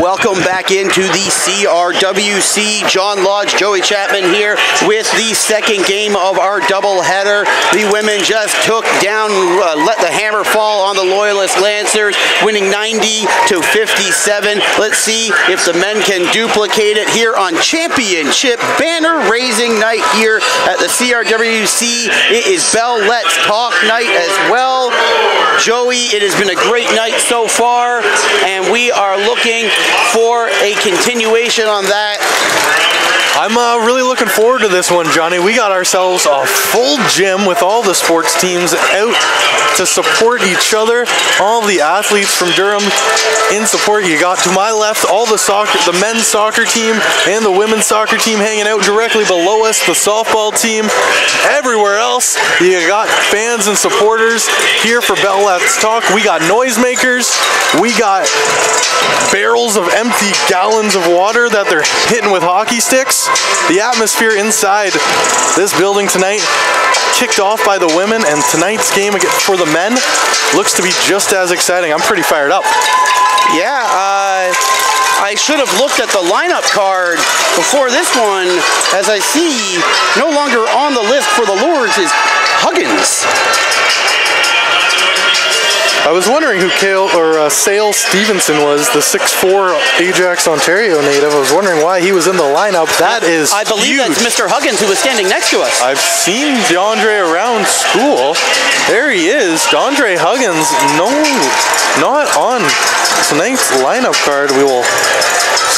Welcome back into the CRWC. John Lodge, Joey Chapman here with the second game of our doubleheader. The women just took down, let the hammer fall on the Loyalist Lancers, winning 90-57. Let's see if the men can duplicate it here on championship banner raising night here at the CRWC. It is Bell Let's Talk night as well. Joey, it has been a great night so far, and we are looking for a continuation on that. I'm really looking forward to this one, Johnny. We got ourselves a full gym with all the sports teams out to support each other. All the athletes from Durham in support. You got to my left all the men's soccer team and the women's soccer team hanging out directly below us, the softball team. Everywhere else, you got fans and supporters here for Bell Let's Talk. We got noisemakers. We got barrels of empty gallons of water that they're hitting with hockey sticks. The atmosphere inside this building tonight kicked off by the women, and tonight's game for the men looks to be just as exciting. I'm pretty fired up. Yeah, I should have looked at the lineup card before this one, as I see no longer on the list for the Lords is Huggins. I was wondering who Sale Stevenson was, the 6'4" Ajax, Ontario native. I was wondering why he was in the lineup. That is I believe huge. That's Mr. Huggins, who was standing next to us. I've seen DeAndre around school. There he is, DeAndre Huggins. No, not on tonight's lineup card. We will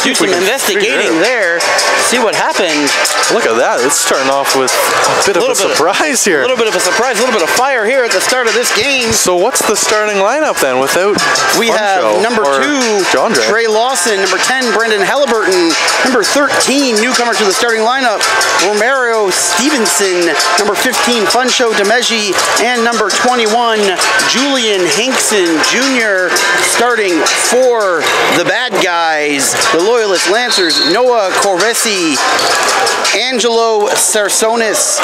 do some investigating there, see what happened. Look at that. It's starting off with a bit of a surprise here. A little bit of a surprise, a little bit of fire here at the start of this game. So what's the starting lineup then without We have number 2, Trey Lawson, number 10, Brendan Halliburton, number 13, newcomer to the starting lineup, Romero Stevenson, number 15, Funsho Demeji, and number 21, Julian Hinkson Jr. starting for the bad guys, the Loyalist Lancers. Noah Corvesi, Angelo Sarsonis,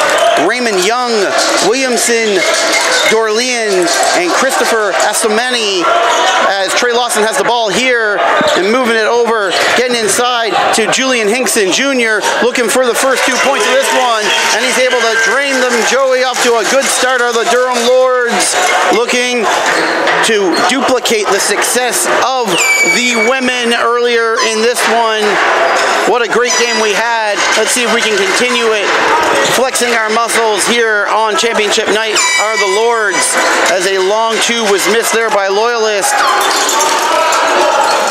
Raymond Young, Williamson Dorlean, and Christopher Astomani, as Trey Lawson has the ball here and moving it over, getting inside to Julian Hinkson Jr., looking for the first 2 points of this one, and he's able to drain them. Joey off to a good start are the Durham Lords, looking to duplicate the success of the women earlier in this one. What a great game we had. Let's see if we can continue it. Flexing our muscles here on championship night are the Lords, as a long 2 was missed there by Loyalist.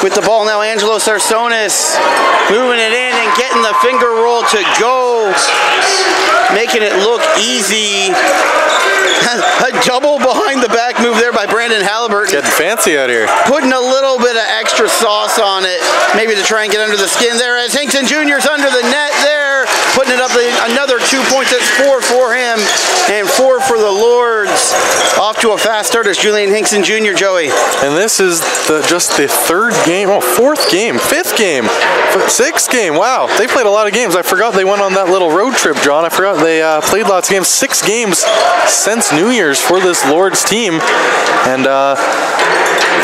With the ball now, Angelo Sarsonis moving it in and getting the finger roll to go, making it look easy. A double behind the back move there by Brandon Halliburton. Getting fancy out here. Putting a little bit of extra sauce on it, maybe to try and get under the skin there, as Hinkson Jr.'s under the net there, putting it up another 2 points. That's 4 for him and 4 for the Lords. Off to a fast start as Julian Hinkson Jr., Joey. And this is just the third game, fourth game, fifth game, sixth game. Wow, they played a lot of games. I forgot they went on that little road trip, John. I forgot they played lots of games. 6 games since New Year's for this Lords team, and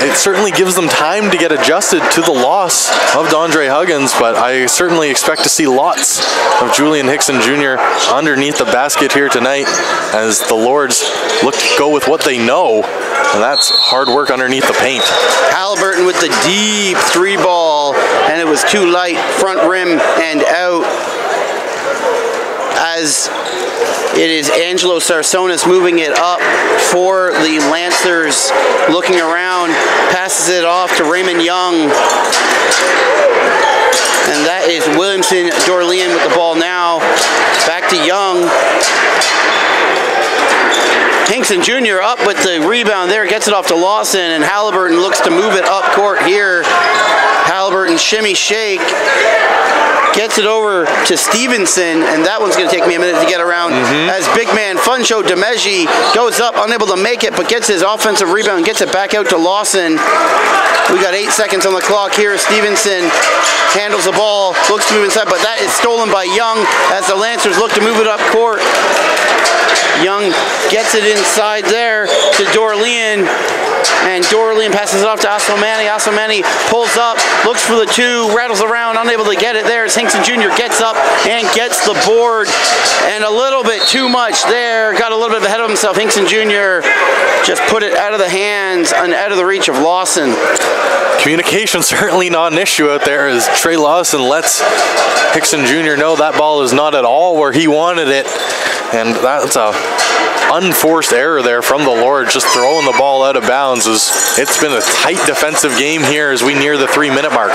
it certainly gives them time to get adjusted to the loss of DeAndre Huggins, but I certainly expect to see lots of Julian Hinkson Jr. underneath the basket here tonight, as the Lords look to go with what they know, and that's hard work underneath the paint. Halliburton with the deep 3 ball, and it was too light, front rim and out, as it is Angelo Sarsonis moving it up for the Lancers, looking around, passes it off to Raymond Young, and that is Williamson Dorlean with the ball now, back to Young. Hinkson Jr. up with the rebound there, gets it off to Lawson, and Halliburton looks to move it up court here. Halliburton shimmy shake, gets it over to Stevenson, and that one's going to take me a minute to get around, as big man Funsho Demeji goes up, unable to make it, but gets his offensive rebound, gets it back out to Lawson. We got 8 seconds on the clock here. Stevenson handles the ball, looks to move inside, but that is stolen by Young, as the Lancers look to move it up court. Young gets it inside there to Dorlean. And Dorlian passes it off to Asomani. Asomani pulls up, looks for the 2, rattles around, unable to get it there as Hinkson Jr. gets up and gets the board. And a little bit too much there. Got a little bit ahead of himself. Hinkson Jr. just put it out of the hands and out of the reach of Lawson. Communication certainly not an issue out there as Trey Lawson lets Hinkson Jr. know that ball is not at all where he wanted it. And that's a unforced error there from the Lord, just throwing the ball out of bounds. It's been a tight defensive game here as we near the 3-minute mark.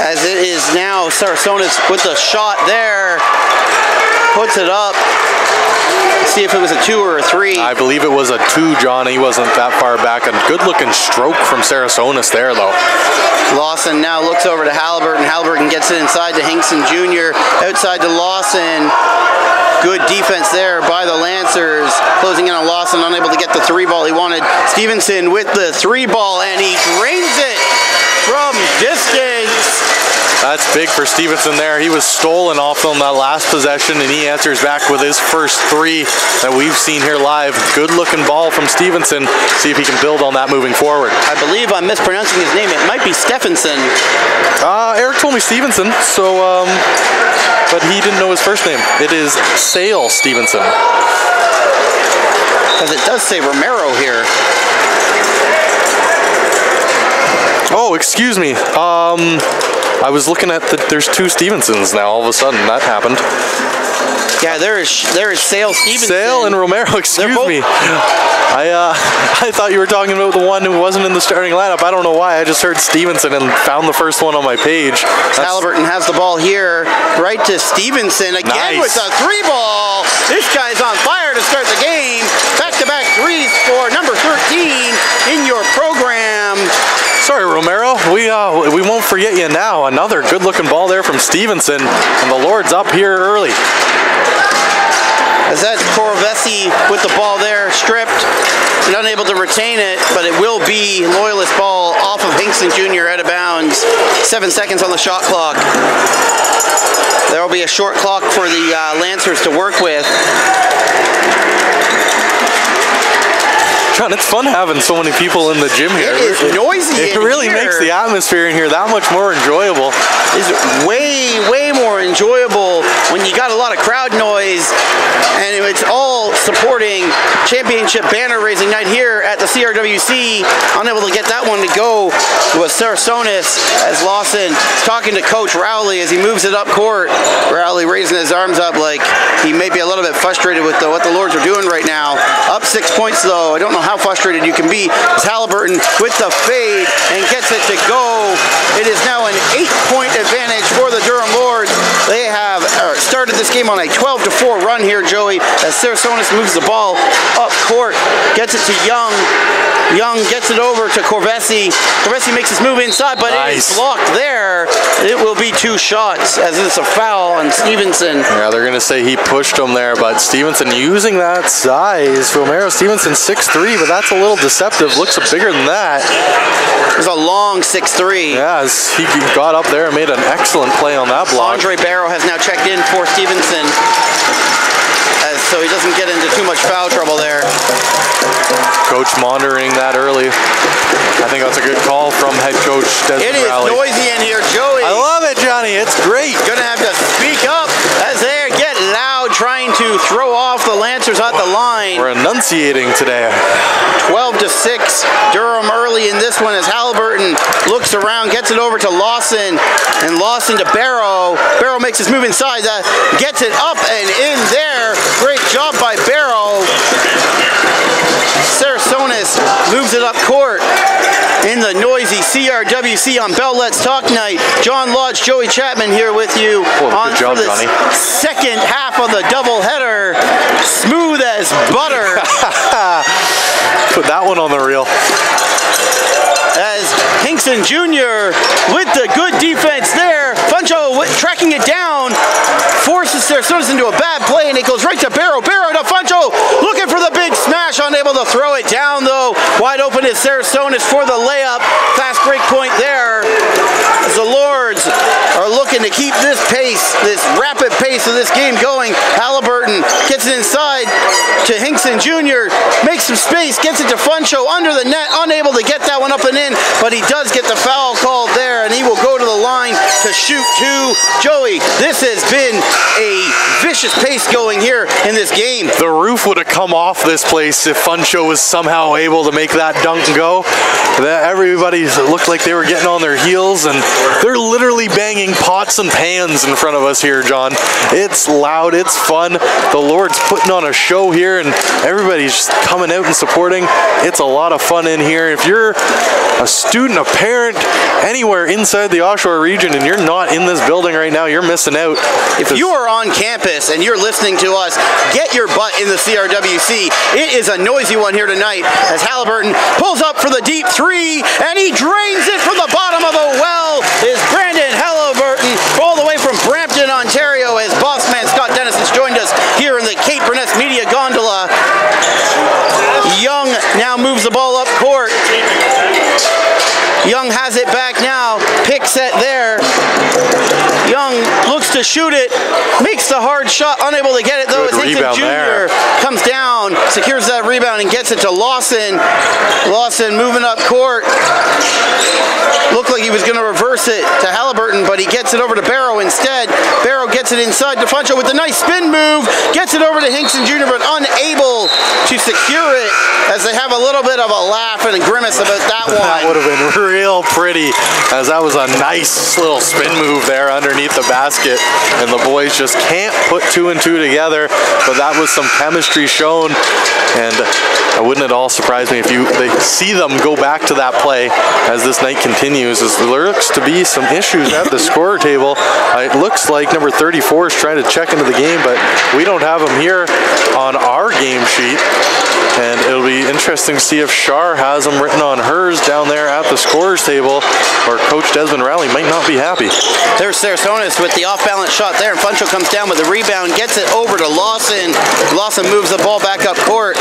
As it is now, Sarasonis with the shot there, puts it up. See if it was a 2 or a 3. I believe it was a 2, John. He wasn't that far back. A good-looking stroke from Sarasonis there, though. Lawson now looks over to Halliburton. Halliburton gets it inside to Hinkson Jr. Outside to Lawson. Good defense there by the Lancers. Closing in on Lawson, unable to get the 3 ball he wanted. Stevenson with the 3 ball, and he drains it from distance. That's big for Stevenson there. He was stolen off him that last possession, and he answers back with his first 3 that we've seen here live. Good-looking ball from Stevenson. See if he can build on that moving forward. I believe I'm mispronouncing his name. It might be Stephenson. Eric told me Stevenson, so but he didn't know his first name. It is Sale Stevenson. Because it does say Romero here. Oh, excuse me. I was looking at there's 2 Stevensons now. All of a sudden, that happened. Yeah, there is Sale Stevenson. Sale and Romero, excuse me. I thought you were talking about the one who wasn't in the starting lineup. I don't know why. I just heard Stevenson and found the first one on my page. Halliburton has the ball here, right to Stevenson again. Nice. With the 3 ball. This guy's on fire to start the game. Back-to-back 3s for number 13 in your program. Sorry, Romero. We won't forget you now. Another good-looking ball there from Stevenson, and the Lord's up here early. As that's Corvesi with the ball there, stripped and unable to retain it, but it will be Loyalist ball off of Hinkson Jr. out of bounds. 7 seconds on the shot clock. There will be a short clock for the Lancers to work with. John, it's fun having so many people in the gym here. It is noisy. It really makes the atmosphere in here that much more enjoyable. It's way more enjoyable when you got a lot of crowd noise, and it's all supporting championship banner raising night here at the CRWC. Unable to get that one to go with Sarasonis as Lawson is talking to Coach Rowley as he moves it up court. Rowley raising his arms up like he may be a little bit frustrated with what the Lords are doing right now. Up 6 points though. I don't know how frustrated you can be. It's Halliburton with the fade and gets it to go. It is now an 8-point advantage for the Durham Lords. They have started this game on a 12-4 run here, Joey, as Sarasonis moves the ball up court, gets it to Young. Young gets it over to Corvesi. Corvesi makes his move inside, but It is blocked there. It will be 2 shots as it's a foul on Stevenson. Yeah, they're going to say he pushed him there, but Stevenson using that size. Romero Stevenson 6'3", but that's a little deceptive. Looks bigger than that. It's a long 6'3". Yeah, he got up there and made an excellent play on that block. Andre Barrow has now checked in for Stevenson, so he doesn't get into too much foul trouble there. Coach monitoring that early. I think that's a good call from head coach Desmond Rowley. It is noisy in here, Joey. I love it, Johnny. It's great. Gonna have to speak up as they get loud, trying to throw off the Lancers at the line. We're enunciating today. 12-6. Durham early in this one as Halliburton looks around, gets it over to Lawson, and Lawson to Barrow. Barrow makes his move inside, gets it up and in there. Great job by Barrow. Sarasonis moves it up court in the noisy CRWC on Bell Let's Talk night. John Lodge, Joey Chapman here with you on good job, for this Johnny. Second half of the doubleheader. Smooth as butter. Put that one on the reel. As Hinkson Jr. with the good defense there. Funcho tracking it down, forces Sarasonis into a bad play, and it goes right to Barrow. Barrow to Funcho, looking for the big smash, unable to throw it down though. Wide open is Sarasonis for the layup. Fast break point there as the Lords are are looking to keep this pace, this rapid pace of this game going. Halliburton gets it inside to Hinkson Jr., makes some space, gets it to Funcho under the net, unable to get that one up and in, but he does get the foul called there, and he will go to the line to shoot two. Joey, this has been a vicious pace going here in this game. The roof would have come off this place if Funcho was somehow able to make that dunk go. Everybody looked like they were getting on their heels, and they're literally banging pots and pans in front of us here, John. It's loud, it's fun. The Lord's putting on a show here, and everybody's just coming out and supporting. It's a lot of fun in here. If you're a student, a parent, anywhere inside the offshore region, and you're not in this building right now, you're missing out. If you are on campus and you're listening to us, get your butt in the CRWC. It is a noisy one here tonight as Halliburton pulls up for the deep three, and he drains it from the bottom of the well. Is Brandon Halliburton all the way from Brampton, Ontario, as boss man Scott Dennis has joined us here in the Cape Burness Media Gondola. Young now moves the ball up court. Young has it back now, pick set there. Young looks to shoot it, makes the hard shot, unable to get it though. As Hinkson Jr. comes down, secures that rebound and gets it to Lawson. Lawson moving up court. Looked like he was going to reverse it to Halliburton, but he gets it over to Barrow instead. Barrow gets it inside to Funcho with a nice spin move, gets it over to Hinkson Jr., but unable to secure it as they have a little bit of a laugh and a grimace about that one. That would have been real pretty, as that was a nice little spin move there underneath the basket, and the boys just can't put two and two together, but that was some chemistry shown, and it wouldn't at all surprise me if they see them go back to that play as this night continues, as there looks to be some issues at the score table. It looks like number 34 is trying to check into the game, but we don't have him here on our game sheet, and it'll be interesting to see if Shar has him written on hers down there at the scorers table, or Coach Desmond Rowley might not be happy. There's Sarasonis with the off-balance shot there, and Funcho comes down with the rebound, gets it over to Lawson. Lawson moves the ball back up court,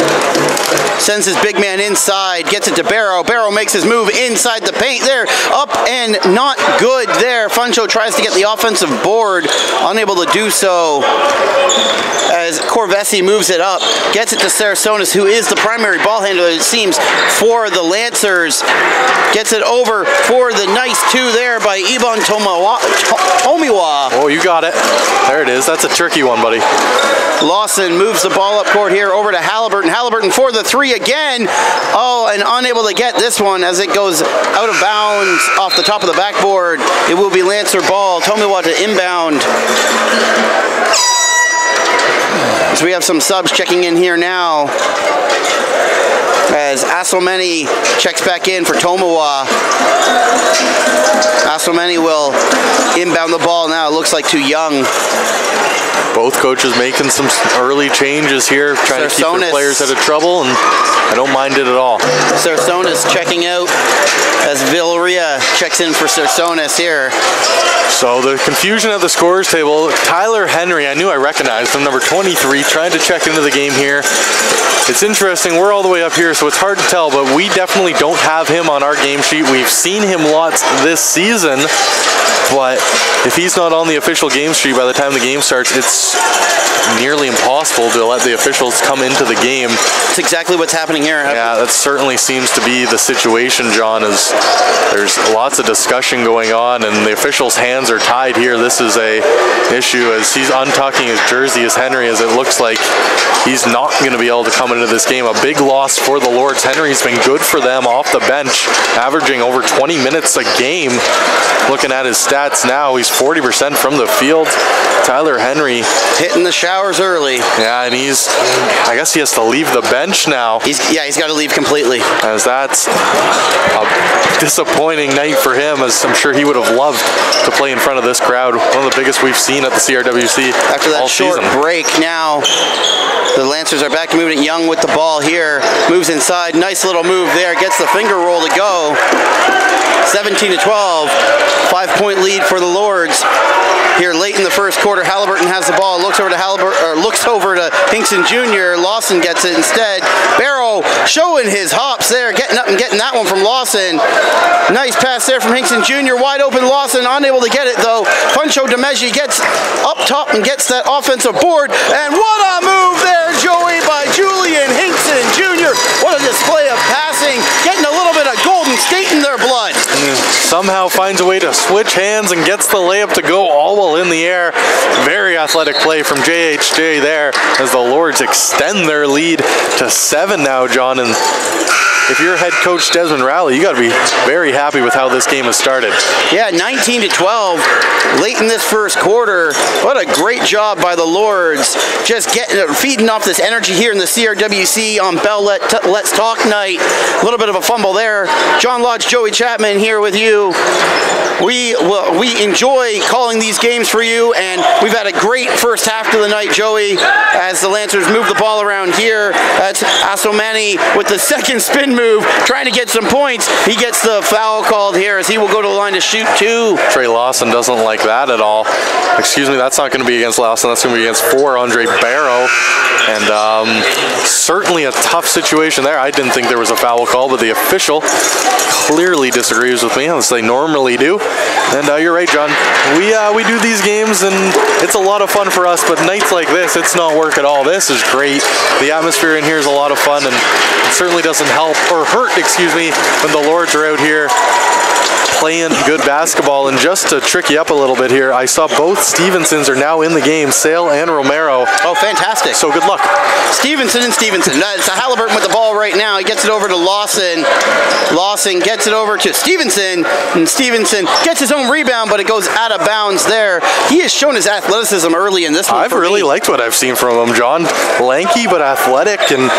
sends his big man inside, gets it to Barrow. Barrow makes his move inside the paint there, up and not good there. Funcho tries to get the offensive board, unable to do so as Corvesi moves it up, gets it to Sarasonis, who is the primary ball handler, it seems, for the Lancers. Gets it over for the nice two there by Ibon Tomiwa. Oh, you got it. There it is. That's a tricky one, buddy. Lawson moves the ball up court here over to Halliburton. Halliburton for the three again. Oh, and unable to get this one as it goes out of bounds off the top of the backboard. It will be Lancer ball. Tomiwa to inbound. So we have some subs checking in here now, as Asomeni checks back in for Tomiwa. Asomeni will inbound the ball now. It looks like too young. Both coaches making some early changes here, trying to keep their players out of trouble, and I don't mind it at all. Sarasonis checking out as Villaria checks in for Sarasonis here. So the confusion at the scorers table, Tyler Henry, I knew I recognized him, number 23, trying to check into the game here. It's interesting, we're all the way up here, so it's hard to tell, but we definitely don't have him on our game sheet. We've seen him lots this season, but if he's not on the official game sheet by the time the game starts, it's nearly impossible to let the officials come into the game. That's exactly what's happening here. Yeah, that certainly seems to be the situation, John, as there's lots of discussion going on, and the officials' hands are tied here. This is a issue as he's untucking his jersey as Henry, as it looks like he's not going to be able to come into this game. A big loss for the Lords. Henry's been good for them off the bench, averaging over 20 minutes a game. Looking at his stats now, he's 40% from the field. Tyler Henry hitting the showers early. Yeah, and I guess he has to leave the bench now. He's got to leave completely. As that's a disappointing night for him, as I'm sure he would have loved to play in front of this crowd. One of the biggest we've seen at the CRWC after that all short season. Break now. The Lancers are back to moving it. Young with the ball here. Moves inside. Nice little move there. Gets the finger roll to go. 17-12. 5-point lead for the Lords. here late in the first quarter. Halliburton has the ball, looks over to Hinkson Jr. Lawson gets it instead. Barrow showing his hops there, getting up and getting that one from Lawson. Nice pass there from Hinkson Jr. Wide open Lawson, unable to get it though. Funcho DeMeggi gets up top and gets that offensive board. And what a move there, Joey, by Julian Hinkson Jr. What a display of passing, getting a little bit of Golden State in their blood. Somehow finds a way to switch hands and gets the layup to go all while in the air. Very athletic play from JHJ there as the Lords extend their lead to 7 now, John. And if you're head coach Desmond Rowley, you got to be very happy with how this game has started. Yeah, 19-12 late in this first quarter. What a great job by the Lords, just feeding off this energy here in the CRWC on Bell Let's Talk night. A little bit of a fumble there. John Lodge, Joey Chapman here with you. We enjoy calling these games for you, and we've had a great first half to the night, Joey, as the Lancers move the ball around here. That's Asomani with the second spin move, trying to get some points. He gets the foul called here as he will go to the line to shoot 2. Trey Lawson doesn't like that at all. Excuse me, that's not going to be against Lawson, that's going to be against Andre Barrow. And certainly a tough situation there. I didn't think there was a foul call, but the official clearly disagrees with me, as they normally do. And you're right, John. We do these games, and it's a lot of fun for us, but nights like this, it's not work at all. This is great. The atmosphere in here is a lot of fun, and it certainly doesn't help, or hurt, excuse me, when the Lords are out here playing good basketball. And just to trick you up a little bit here, I saw both Stevensons are now in the game, Sale and Romero. Oh, fantastic. So good luck. Stevenson and Stevenson. It's Halliburton with the ball right now. He gets it over to Lawson. Lawson gets it over to Stevenson, and Stevenson gets his own rebound, but it goes out of bounds there. He has shown his athleticism early in this one. I've really liked what I've seen from him, John. Lanky but athletic, and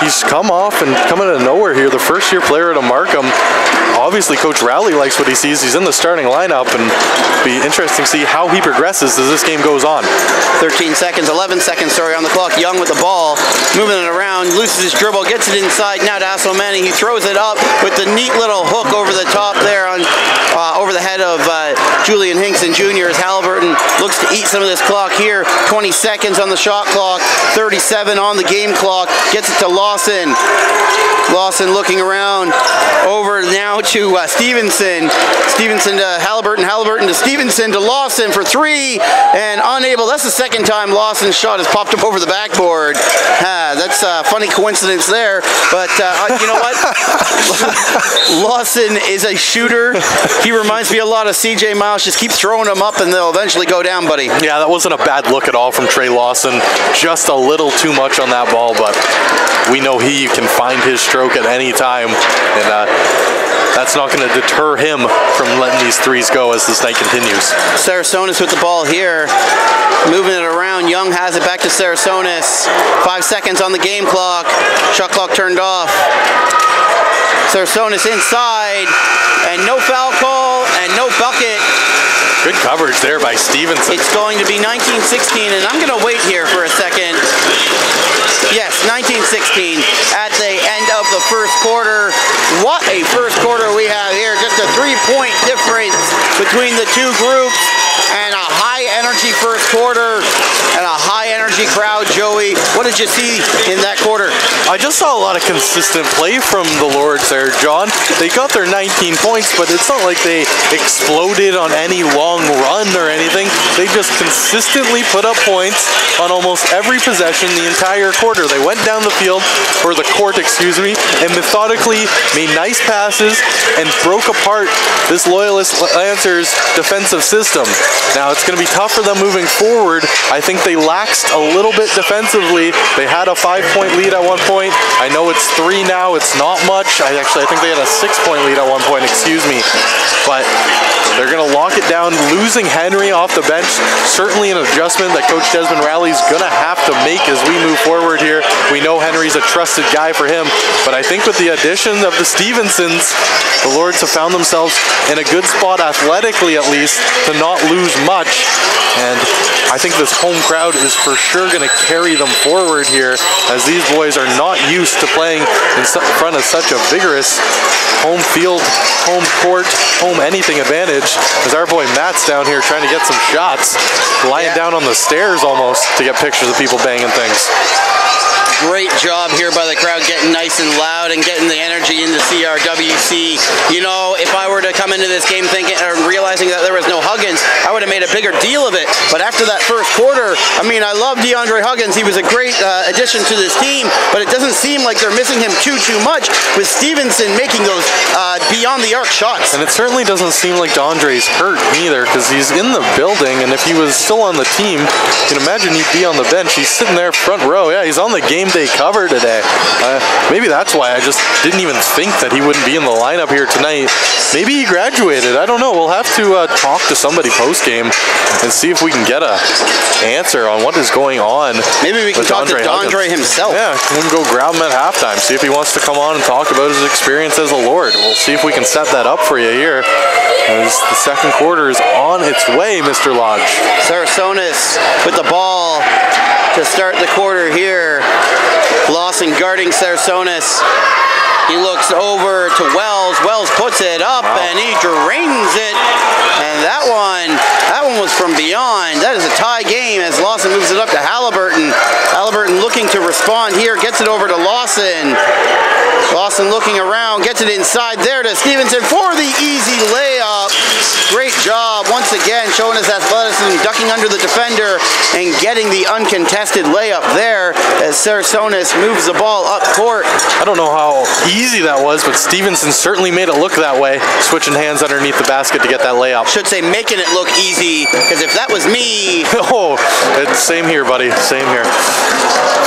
he's come off and coming out of nowhere here. The first-year player to Markham. Obviously, Coach Rowley likes what he sees. He's in the starting lineup, and be interesting to see how he progresses as this game goes on. 11 seconds on the clock. Young with the ball, moving it around, loses his dribble, gets it inside. Now to Asomani. He throws it up with the neat little hook over the top there on over the head of Julian Hinkson Jr. as Halliburton looks to eat some of this clock here. 20 seconds on the shot clock, 37 on the game clock. Gets it to Lawson. Lawson looking around, over now to Stevenson. Stevenson to Halliburton. Halliburton to Stevenson to Lawson for 3, and unable. That's the second time Lawson's shot has popped up over the backboard. That's a funny coincidence there, but you know what? Lawson is a shooter. He reminds me a lot of CJ Miles. Just keep throwing them up and they'll eventually go down, buddy. Yeah, that wasn't a bad look at all from Trey Lawson. Just a little too much on that ball, but we know he can find his stroke at any time, and that's not going to deter him from letting these threes go as this night continues. Sarasonis with the ball here, moving it around. Young has it back to Sarasonis. 5 seconds on the game clock. Shot clock turned off. Sarasonis inside, and no foul call and no bucket. Good coverage there by Stevenson. It's going to be 19-16, and I'm going to wait here for a second. Yes, 19-16 at the end of the first quarter. What a first quarter we have here. Just a 3-point difference between the two groups, and a high-energy first quarter and a high-energy crowd. Joey, what did you see in that quarter? I just saw a lot of consistent play from the Lords there, John. They got their 19 points, but it's not like they exploded on any long run or anything. They just consistently put up points on almost every possession the entire quarter. They went down the field, or the court, excuse me, and methodically made nice passes and broke apart this Loyalist Lancers defensive system. Now, it's going to be tough for them moving forward. I think they laxed a little bit defensively. They had a 5-point lead at one point. I know it's 3 now. It's not much. I think they had a 6-point lead at one point, excuse me. But they're going to lock it down. Losing Henry off the bench, certainly an adjustment that Coach Desmond Rowley's going to have to make as we move forward here. We know Henry's a trusted guy for him, but I think with the addition of the Stevensons, the Lords have found themselves in a good spot athletically, at least, to not lose much. And I think this home crowd is for sure going to carry them forward here, as these boys are not used to playing in front of such a vigorous home field, home court, home anything advantage advantage as our boy Matt's down here trying to get some shots, lying down on the stairs almost to get pictures of people banging things. Great job here by the crowd, getting nice and loud and getting the energy in the CRWC. You know, if I were to come into this game thinking or realizing that there was no Huggins, I would have made a bigger deal of it. But after that first quarter, I mean, I love DeAndre Huggins. He was a great addition to this team, but it doesn't seem like they're missing him too much with Stevenson making those beyond the arc shots. And it certainly doesn't seem like DeAndre's hurt either, because he's in the building, and if he was still on the team, you can imagine he'd be on the bench. He's sitting there front row. Yeah, he's on the game day cover today. Maybe that's why I just didn't even think that he wouldn't be in the lineup here tonight. Maybe he graduated. I don't know. We'll have to talk to somebody post-game and see if we can get an answer on what is going on. Maybe we can talk to DeAndre himself. Yeah, we can go grab him at halftime, see if he wants to come on and talk about his experience as a Lord. We'll see if we can set that up for you here, as the second quarter is on its way, Mr. Lodge. Sarasonis with the ball to start the quarter here. Lawson guarding Sarasonis. He looks over to Wells. Wells puts it up and he drains it. And that one was from beyond. That is a tie game as Lawson moves it up to Halliburton. Halliburton looking to respond here. Gets it over to Lawson. Lawson looking around. Gets it inside there to Stevenson for the easy layup. Great job once again showing his athleticism, ducking under the defender and getting the uncontested layup there as Sarasonis moves the ball up court. I don't know how easy that was, but Stevenson certainly made it look that way, switching hands underneath the basket to get that layup. Should say making it look easy, because if that was me... Oh, it's same here, buddy. Same here.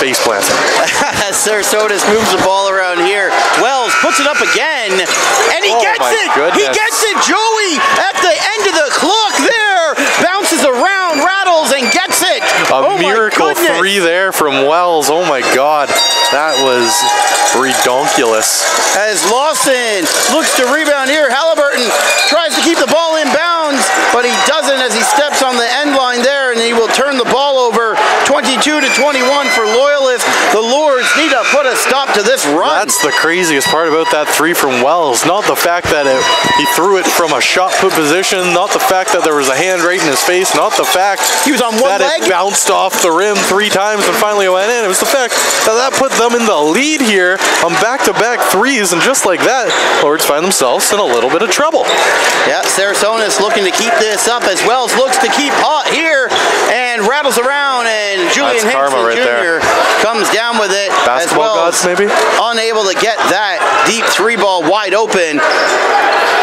Face plant. As Sarasonis moves the ball around here, Wells puts it up again, and he gets it! Goodness. He gets it! Joey at the end of the clock there, bounces around, rattles, and gets it! A miracle three there from Wells. Oh my God. That was redonkulous. As Lawson looks to rebound here, Halliburton tries to keep the ball in bounds, but he doesn't as he steps on the end line there, and he will turn the ball over. 22-21 for Loyalist. The Lords need to put a stop to this run. That's the craziest part about that three from Wells. Not the fact that he threw it from a shot put position, not the fact that there was a hand right in his face, not the fact he was on one leg. It bounced off the rim 3 times and finally went in. It was the fact that put them in the lead here on back-to-back threes, and just like that, Lords find themselves in a little bit of trouble. Yeah, Sarasonis looking to keep this up as Wells looks to keep hot here and rattles around, and Julian Hickson right Jr. comes down with it. Basketball gods, maybe? Unable to get that deep three ball wide open.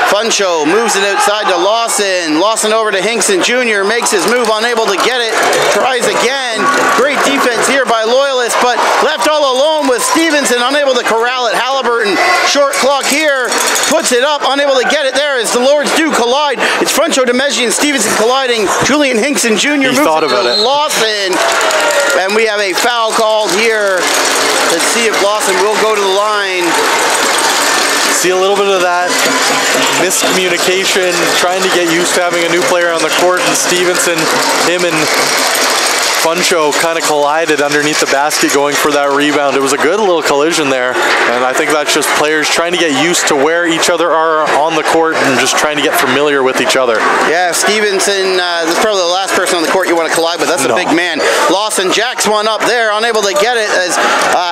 Funcho moves it outside to Lawson. Lawson over to Hinkson Jr. makes his move, unable to get it. Tries again. Great defense here by Loyalist, but left all alone with Stevenson, unable to corral it. Halliburton, short clock here, puts it up, unable to get it there as the Lords do collide. It's Funcho, DeMeggi, and Stevenson colliding. Julian Hinkson Jr. moves it to Lawson, and we have a foul called here. Let's see if Lawson will go to the line. See a little bit of that miscommunication, trying to get used to having a new player on the court, and Stevenson, him and Funcho kind of collided underneath the basket going for that rebound. It was a good little collision there, and I think that's just players trying to get used to where each other are on the court and just trying to get familiar with each other. Yeah, Stevenson, that's probably the last person on the court you want to collide with. That's a big man. Lawson jacks one up there, unable to get it as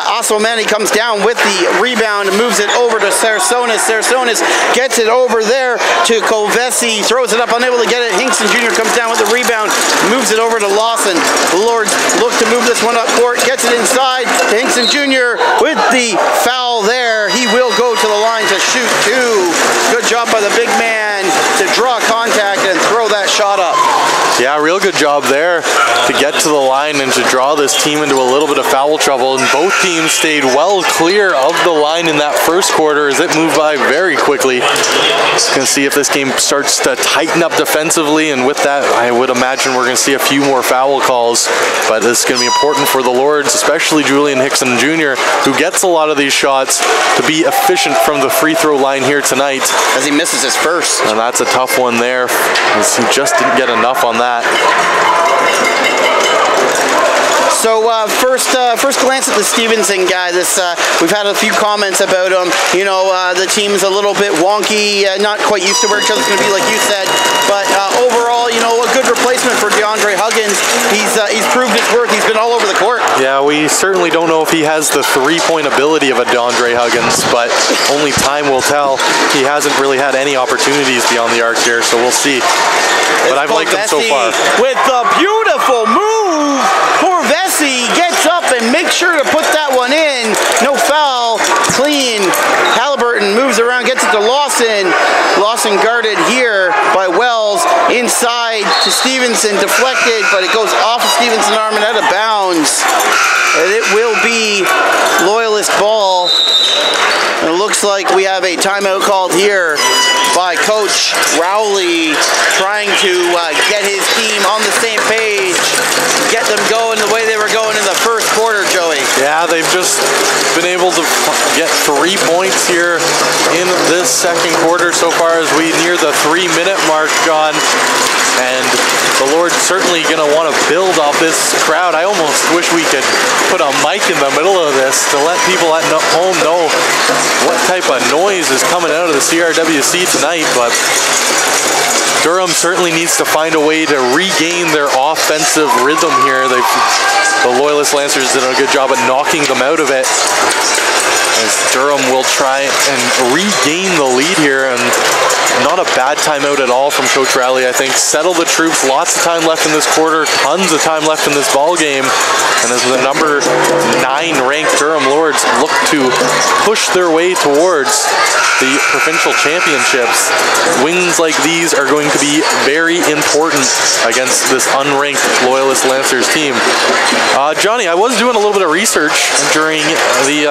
Oswalmani comes down with the rebound and moves it over to Sarasonis. Sarasonis gets it over there to Kovesi, throws it up, unable to get it. Hinkson Jr. comes down with the rebound, moves it over to Lawson. The Lords look to move this one up court, gets it inside to Hinkson Jr. with the foul there. He will go to the line to shoot two. Good job by the big man to draw contact and throw that shot up. Yeah, real good job there to get to the line and to draw this team into a little bit of foul trouble, and both teams stayed well clear of the line in that first quarter as it moved by very quickly. Going to see if this game starts to tighten up defensively, and with that I would imagine we're going to see a few more foul calls, but this is going to be important for the Lords, especially Julian Hickson Jr., who gets a lot of these shots, to be efficient from the free throw line here tonight. As he misses his first. And that's a tough one there, as he just didn't get enough on that. So first glance at the Stevenson guy. We've had a few comments about him. You know, the team's a little bit wonky, not quite used to where each other's going to be, like you said. But overall, you know, a good replacement for DeAndre Huggins. He's proved his worth. He's been all over the court. Yeah, we certainly don't know if he has the three-point ability of a DeAndre Huggins, but only time will tell. He hasn't really had any opportunities beyond the arc here, so we'll see. But I've liked him so far. With the beautiful move, poor Vesey gets up and makes sure to put that one in. No foul, clean. Halliburton moves around, gets it to Lawson. Lawson guarded here by Wells. Inside to Stevenson, deflected, but it goes off of Stevenson's arm and out of bounds. And it will be Loyalist ball. And it looks like we have a timeout called here by Coach Rowley, trying to get his team on the same page, get them going the way they were going in the first quarter, Joey. Yeah, they've just been able to get 3 points here in this second quarter so far as we near the 3-minute mark, John. And the Lord's certainly going to want to build off this crowd. I almost wish we could put a mic in the middle of this to let people at home know what type of noise is coming out of the CRWC tonight, but Durham certainly needs to find a way to regain their offensive rhythm here. The Loyalist Lancers did a good job at knocking them out of it, as Durham will try and regain the lead here. And not a bad timeout at all from Coach Rowley, I think. Settle the troops, lots of time left in this quarter, tons of time left in this ball game. And as the number 9 ranked Durham Lords look to push their way towards the provincial championships, wins like these are going to be very important against this unranked Loyalist Lancers team. Johnny, I was doing a little bit of research during the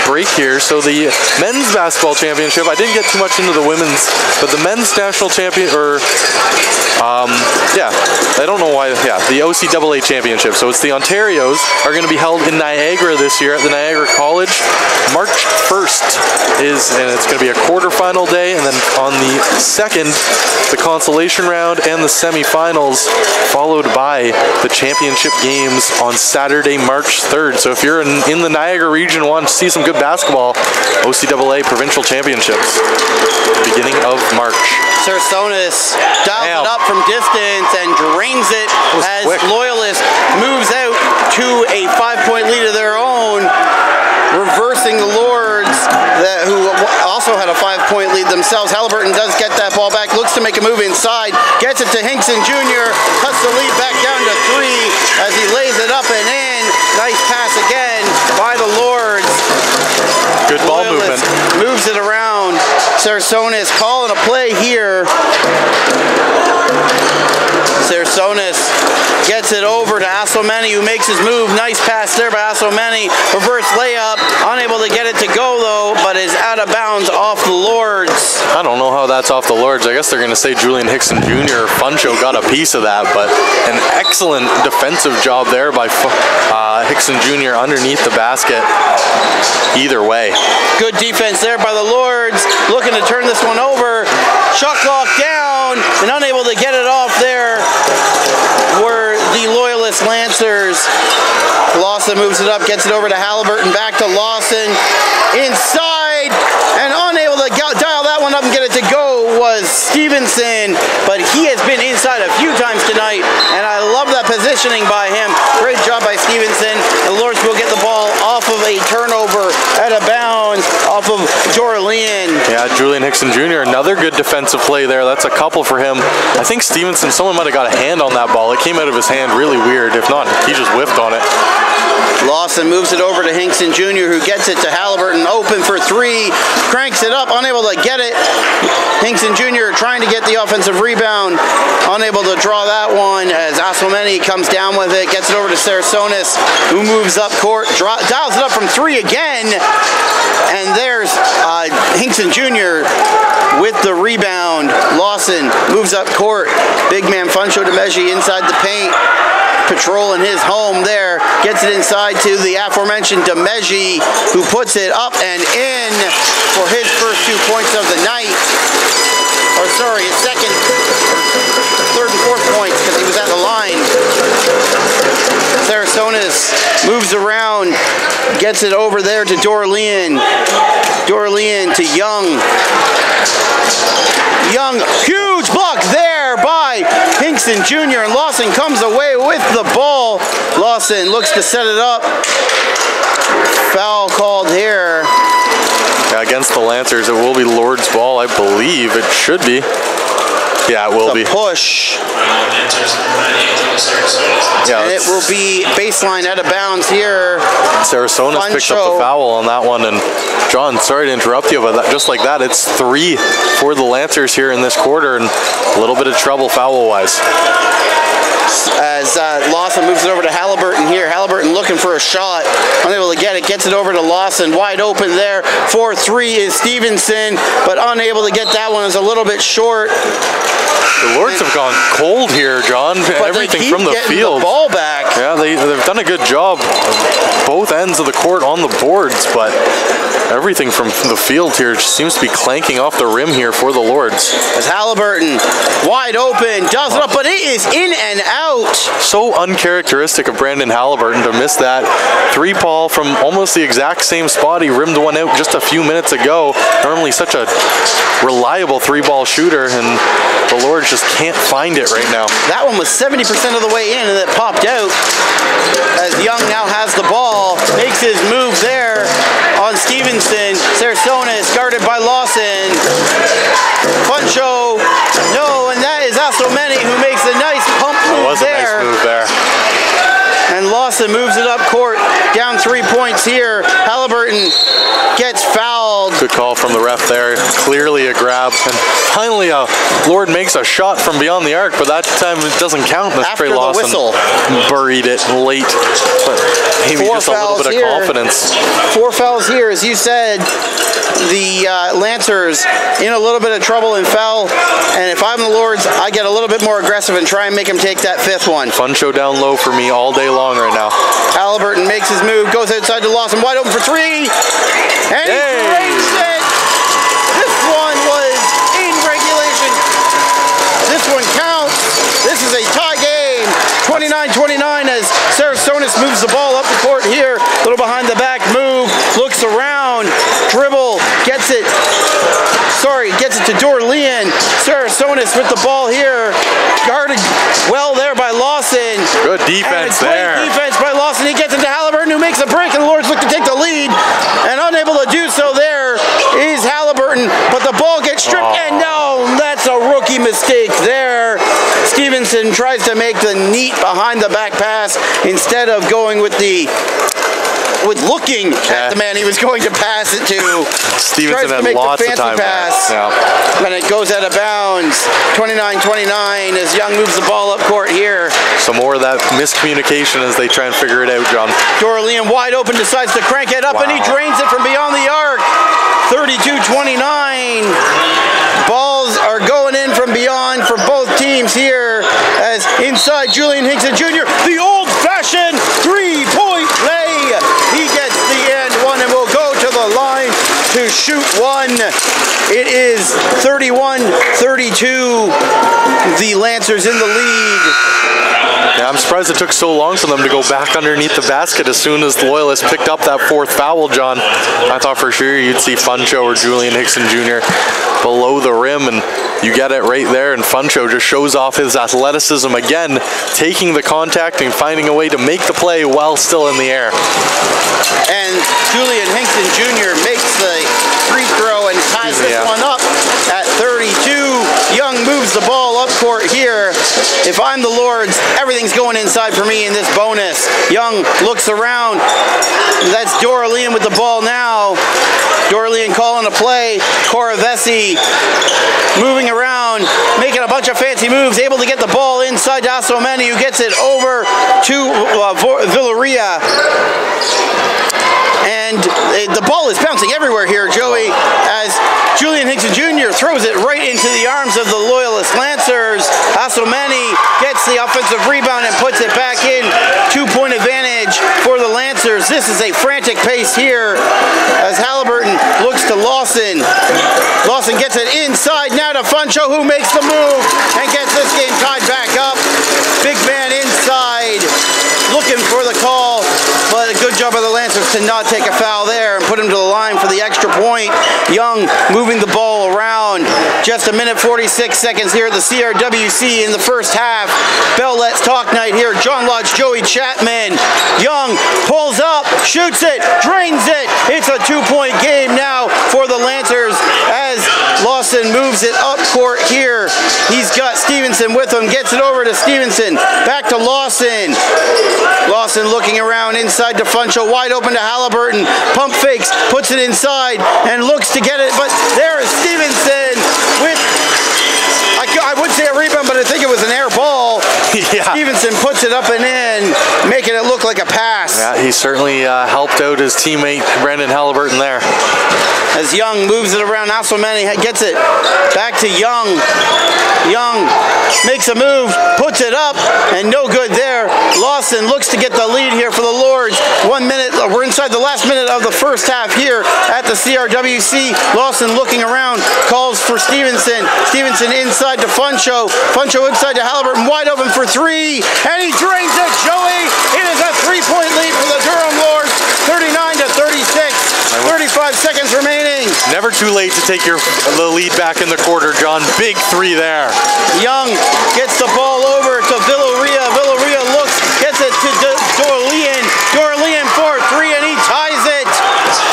break here. So the men's basketball championship, I didn't get too much into the women's, but the men's national champion, I don't know why, the OCAA championship. So it's the Ontarios are going to be held in Niagara this year at the Niagara College. March 1st and it's going to be a quarterfinal day, and then on the 2nd, the consolation round and the semifinals, followed by the championship games on Saturday, March 3rd. So if you're in the Niagara region, want to see some good basketball, OCAA provincial championships, beginning of March. Sarsonis dials it up from distance and drains it as quick. Loyalist moves out to a 5-point lead of their own, reversing the Lords, who also had a 5-point lead themselves. Halliburton does get that ball back, looks to make a move inside, gets it to Hinkson Jr., cuts the lead back down to 3 as he lays it up and in. Nice pass again by the Lords. Good ball movement. Moves it around. Sarsonis calling a play here. Sarsonis gets it over to Asomeni, who makes his move. Nice pass there by Asomeni. Reverse layup. Unable to get it to go, though, but is out of bounds off the Lords. I don't know how that's off the Lords. I guess they're going to say Julian Hickson Jr. Funcho got a piece of that, but an excellent defensive job there by Hickson Jr. underneath the basket. Either way. Good defense there by the Lords. Looking to turn this one over. Shot clock down and unable to get it off there were the Loyalist Lancers. Lawson moves it up, gets it over to Halliburton, back to Lawson. Inside, and unable to dial that one up and get it to go was Stevenson, but he has been inside a few times tonight, and I love that positioning by him. Great job by Stevenson. The Lords will get the ball off of a turnover out of bounds off of Jorlean. Yeah, Julian Hickson Jr., another good defensive play there. That's a couple for him. I think Stevenson, someone might have got a hand on that ball. It came out of his hand really weird. If not, he just whiffed on it. Lawson moves it over to Hinkson Jr., who gets it to Halliburton, open for 3, cranks it up, unable to get it. Hinkson Jr. trying to get the offensive rebound, unable to draw that one as Asomeni comes down with it, gets it over to Sarsonis, who moves up court, dials it up from 3 again, and there's Hinkson Jr. with the rebound. Lawson moves up court, big man Funcho DeMeggi inside the paint, patrolling his home there, gets it inside to the aforementioned DeMeggi, who puts it up and in for his first 2 points of the night. Or sorry, his second, third and fourth points, because he was at the line. Sarsonis moves around, gets it over there to Dorlean. Dorlean to Young. Young, huge block there by Hinkson Jr. and Lawson comes away with the ball. Lawson looks to set it up. Foul called here. Yeah, against the Lancers, it will be Lord's ball, I believe. It should be. Yeah, it will be. Push. Yeah, and it will be baseline out of bounds here. Sarasonis picked up the foul on that one. And John, sorry to interrupt you, but just like that, it's 3 for the Lancers here in this quarter, and a little bit of trouble foul-wise. As Lawson moves it over to Halliburton here. Halliburton looking for a shot. Unable to get it. Gets it over to Lawson. Wide open there. 4-3 is Stevenson, but unable to get that one. Is a little bit short. The Lords have gone cold here, John. Everything from the field. The ball back. Yeah, they've done a good job both ends of the court on the boards, but everything from the field here just seems to be clanking off the rim here for the Lords. As Halliburton wide open, does it up, but it is in and out. So uncharacteristic of Brandon Halliburton to miss that 3-ball from almost the exact same spot. He rimmed one out just a few minutes ago. Normally such a reliable 3-ball shooter, and the Lords just can't find it right now. That one was 70% of the way in, and it popped out. As Young now has the ball, makes his move there on Stevenson. Sarasonis guarded by Lawson. Funcho, no, and that is Asomeni who makes a nice pump move there. Nice move there. And Lawson moves it up court, down 3 points here. Halliburton gets fouled. Good call from the ref there. Clearly a grab. And finally, Lord makes a shot from beyond the arc, but that time it doesn't count. After the whistle. Buried it late. But maybe just a little bit of confidence. 4 fouls here, as you said. The Lancers in a little bit of trouble in foul, and if I'm the Lords, I get a little bit more aggressive and try and make him take that 5th one. Funcho down low for me all day long right now. Halliburton makes his move, goes outside to Lawson, wide open for 3, and he breaks it. This one was in regulation. This one counts. This is a tie game. 29-29 as Sarasonis moves the ball up the court here. A little behind the back move, looks around, dribble, gets it to Dorlean. Sarasonis with the ball here. Guarded well there by Lawson. Good defense there. Great defense by Lawson. He gets it to Halliburton, who makes a break, and the Lords look to take the lead. And unable to do so there is Halliburton, but the ball gets stripped, and no, that's a rookie mistake there. Stevenson tries to make the neat behind the back pass instead of going with looking at the man he was going to pass it to. Stevenson had lots of time pass, and it goes out of bounds. 29-29 as Young moves the ball up court here. Some more of that miscommunication as they try and figure it out, John. Dorlean wide open, decides to crank it up, and he drains it from beyond the arc. 32-29. Balls are going in from beyond for both teams here as inside Julian Hinkson Jr. The old-fashioned 3-point play. He gets the end one and will go to the line to shoot one. It is 31-32. The Lancers in the lead. Yeah, I'm surprised it took so long for them to go back underneath the basket as soon as the Loyalists picked up that 4th foul, John. I thought for sure you'd see Funcho or Julian Hinkson Jr. below the rim, and you get it right there, and Funcho just shows off his athleticism again, taking the contact and finding a way to make the play while still in the air. And Julian Hinkson Jr. makes the free throw and ties this one up at 32. Young moves the ball up court here. If I'm the Lords, everything's going inside for me in this bonus. Young looks around. That's Dorlean with the ball now. Dorlean calling a play. Coravesi moving around, making a bunch of fancy moves, able to get the ball inside to Asomeni, who gets it over to Villaria. And the ball is bouncing everywhere here, Joey, as Julian Hinkson Jr. throws it right into the arms of the Loyalist Lancers. Asomeni gets the offensive rebound and puts it back in. 2-point advantage for the Lancers. This is a frantic pace here as Halliburton looks to Lawson. Lawson gets it inside now to Funcho, who makes the move and gets this game tied back up. Big man inside looking for the call, but a good not take a foul there and put him to the line for the extra point. Young moving the ball around. Just a minute 46 seconds here at the CRWC in the first half. Bell Let's Talk night here. John Lodge, Joey Chapman. Young pulls up, shoots it, drains it. It's a 2-point game now for the Lancers as Lawson moves it up court here. He's got Stevenson with him, gets it over to Stevenson. Back to Lawson. Lawson looking around inside to Funchal, wide open to Halliburton. Pump fakes, puts it inside and looks to get it, but there is Stevenson with, I would say a rebound, but I think it was an air ball. Yeah. Stevenson puts it up and in, making it look like a pass. Yeah, he certainly helped out his teammate, Brendan Halliburton there. As Young moves it around, Asselmani gets it back to Young. Young makes a move, puts it up, and no good there. Lawson looks to get the lead here for the Lords. 1 minute, we're inside the last minute of the first half here at the CRWC. Lawson looking around, calls for Stevenson. Stevenson inside to Funcho. Funcho inside to Halliburton, wide open for three, and he drains it, Joey. It is a 3-point lead for the Durham Lords, 39-36. 35 seconds remaining. Never too late to take the lead back in the quarter, John. Big three there. Young gets the ball over to Villarreal. Villarreal looks, gets it to Dorlean. Dorlean for three, and he ties it.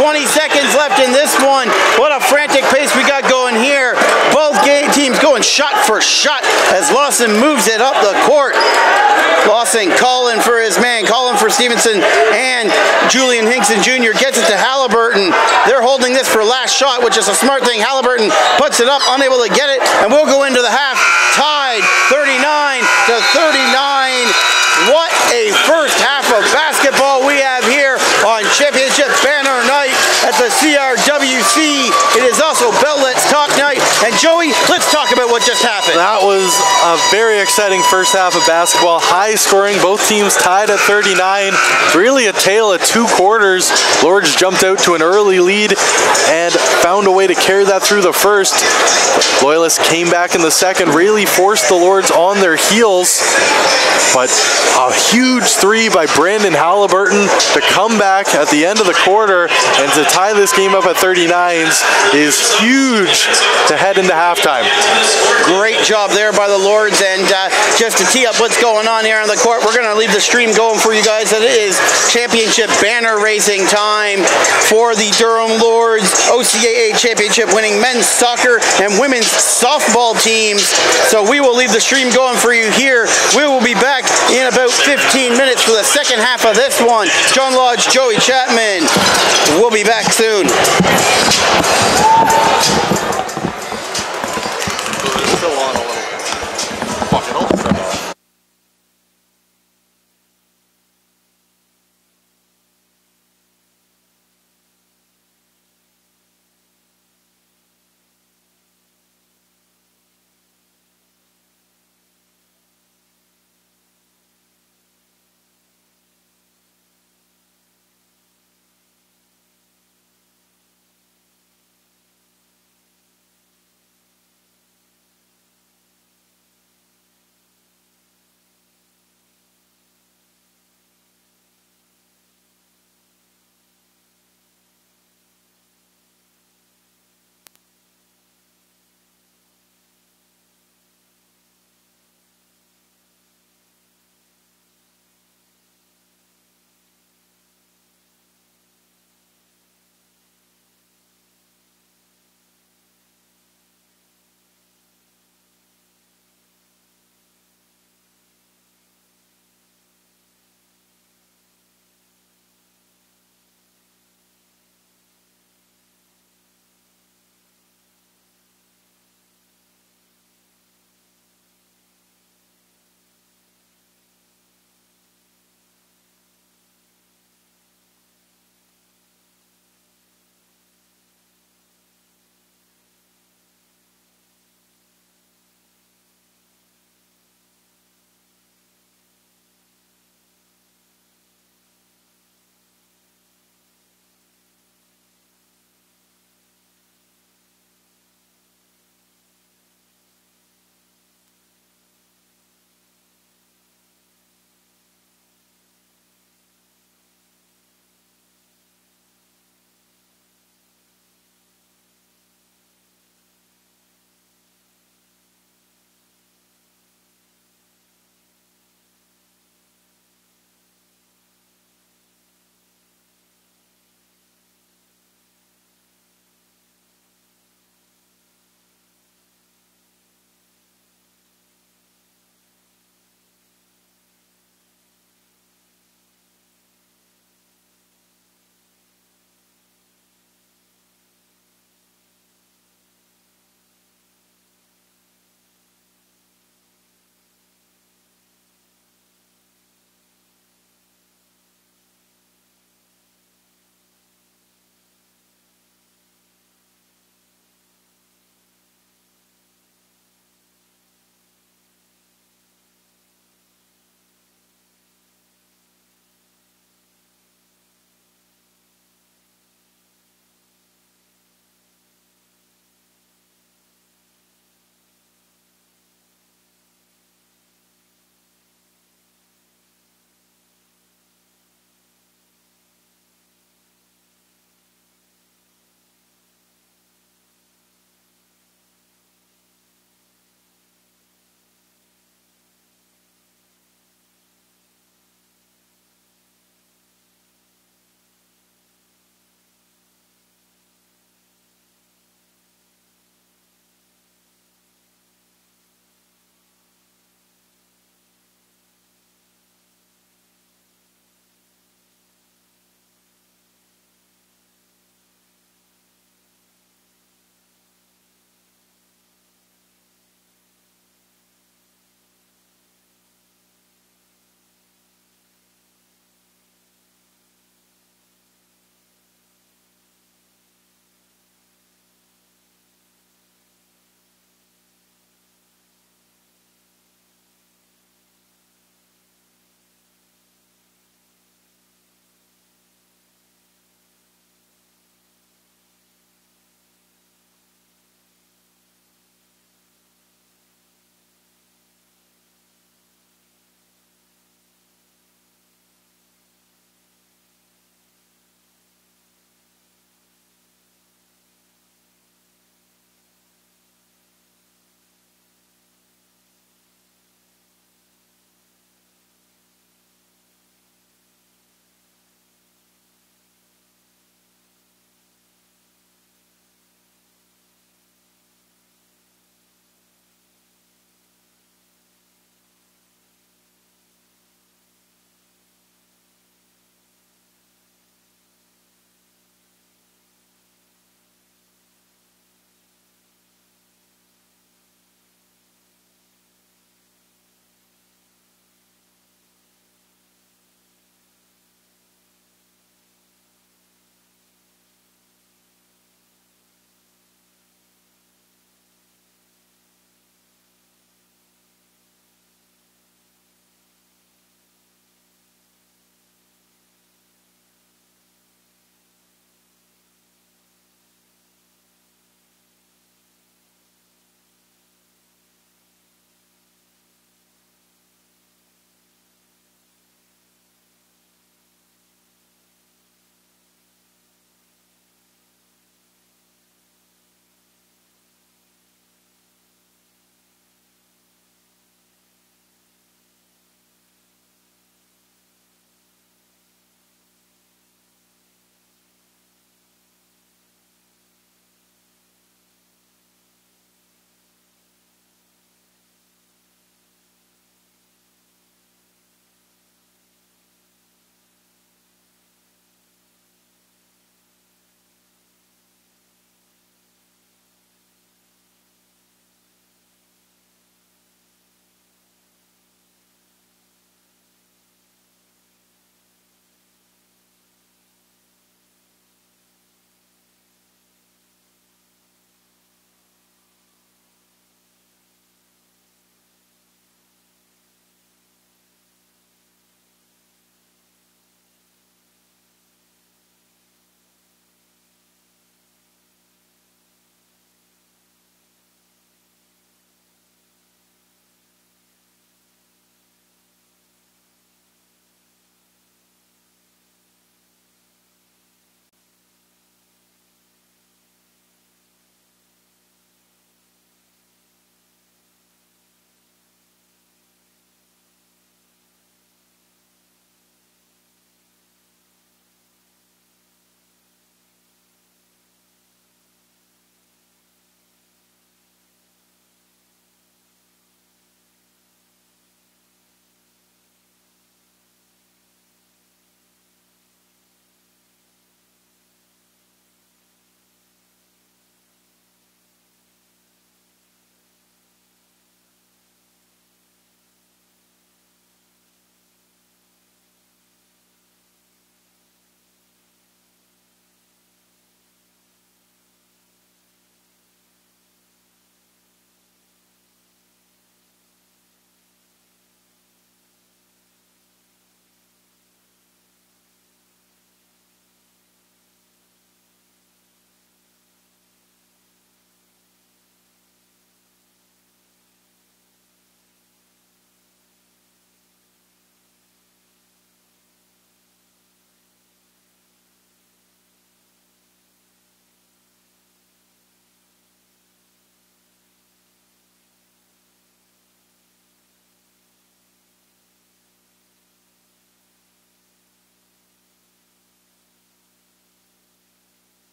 20 seconds left in this one. What a frantic pace we got going here. Both teams going shot for shot as Lawson moves it up the court. Lawson calling for his man, calling for Stevenson, and Julian Hinkson Jr. gets it to Halliburton. They're holding this for last shot, which is a smart thing. Halliburton puts it up, unable to get it, and we'll go into the half tied 39-39. What a first half of basketball we have here on Championship Banner Night at the CRWC. It is also Bell Let's Talk Night. And Joey, let's talk about what just happened. That was a very exciting first half of basketball. High scoring, both teams tied at 39. Really a tale of two quarters. Lords jumped out to an early lead and found a way to carry that through the first. Loyalists came back in the second, really forced the Lords on their heels. But a huge three by Brandon Halliburton to come back at the end of the quarter and to tie this game up at 39s is huge to head into halftime. Great job there by the Lords, and just to tee up what's going on here on the court, we're going to leave the stream going for you guys. It is championship banner raising time for the Durham Lords OCAA championship winning men's soccer and women's softball teams. So we will leave the stream going for you here. We will be back in about 15 minutes for the second half of this one. John Lodge, Joey Chapman. We'll be back soon. Still on a little bit. Fucking ultra.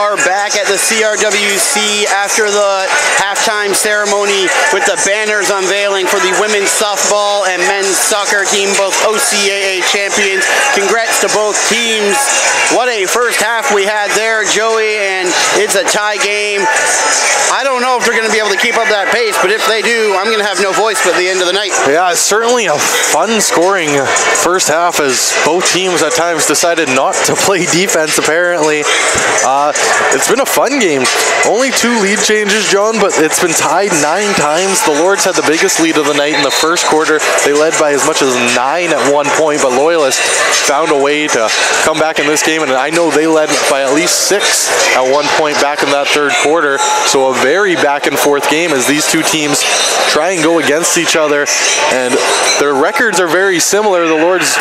are back at the CRWC after the halftime ceremony with the banners unveiling for the women's softball and men's soccer team, both OCAA champions. Congrats to both teams. What a first half we had there, Joey, and it's a tie game. I don't know if they're going to be able to keep up that pace, but if they do, I'm going to have no voice at the end of the night. Yeah, it's certainly a fun scoring first half as both teams at times decided not to play defense, apparently. It's been a fun game. Only 2 lead changes, John, but it's been tied 9 times. The Lords had the biggest lead of the night in the first quarter. They led by as much as 9 at one point, but Loyalist found a way to come back in this game, and I know they led by at least 6 at one point back in that third quarter. So a very back and forth game as these two teams try and go against each other, and their records are very similar. The Lords,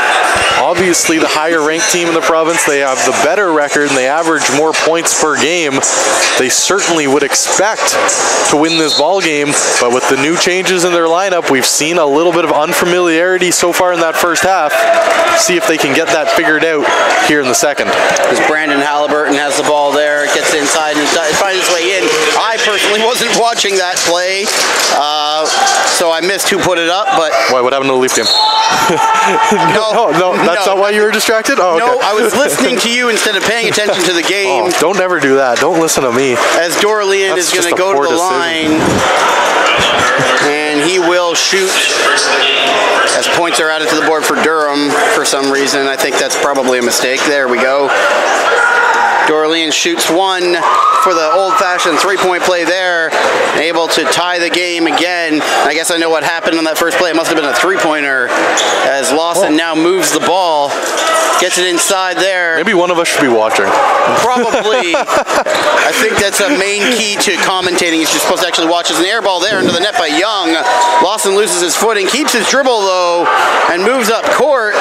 obviously the higher ranked team in the province, they have the better record and they average more points per game. They certainly would expect to win this ball game, but with the new changes in their lineup, we've seen a little bit of unfamiliarity so far in that first half. See if they can get that figured out here in the second. As Brandon Halliburton has the ball there, gets inside and finds his way in. I personally wasn't watching that play, so I missed who put it up, but... Why, what happened to the Leaf game? No, that's not why you were distracted? Oh, okay. No, I was listening to you instead of paying attention to the game. Oh, don't ever do that. Don't listen to me. As Dorlian is going to go to the line, and he will shoot as points are added to the board for Durham for some reason. I think that's probably a mistake. There we go. Dorlian shoots one for the old-fashioned three-point play there, able to tie the game again. I guess I know what happened on that first play. It must have been a three-pointer as Lawson now moves the ball, gets it inside there. Maybe one of us should be watching. Probably. I think that's a main key to commentating is you're supposed to actually watch. There's an air ball there into the net by Young. Lawson loses his footing, keeps his dribble though, and moves up court.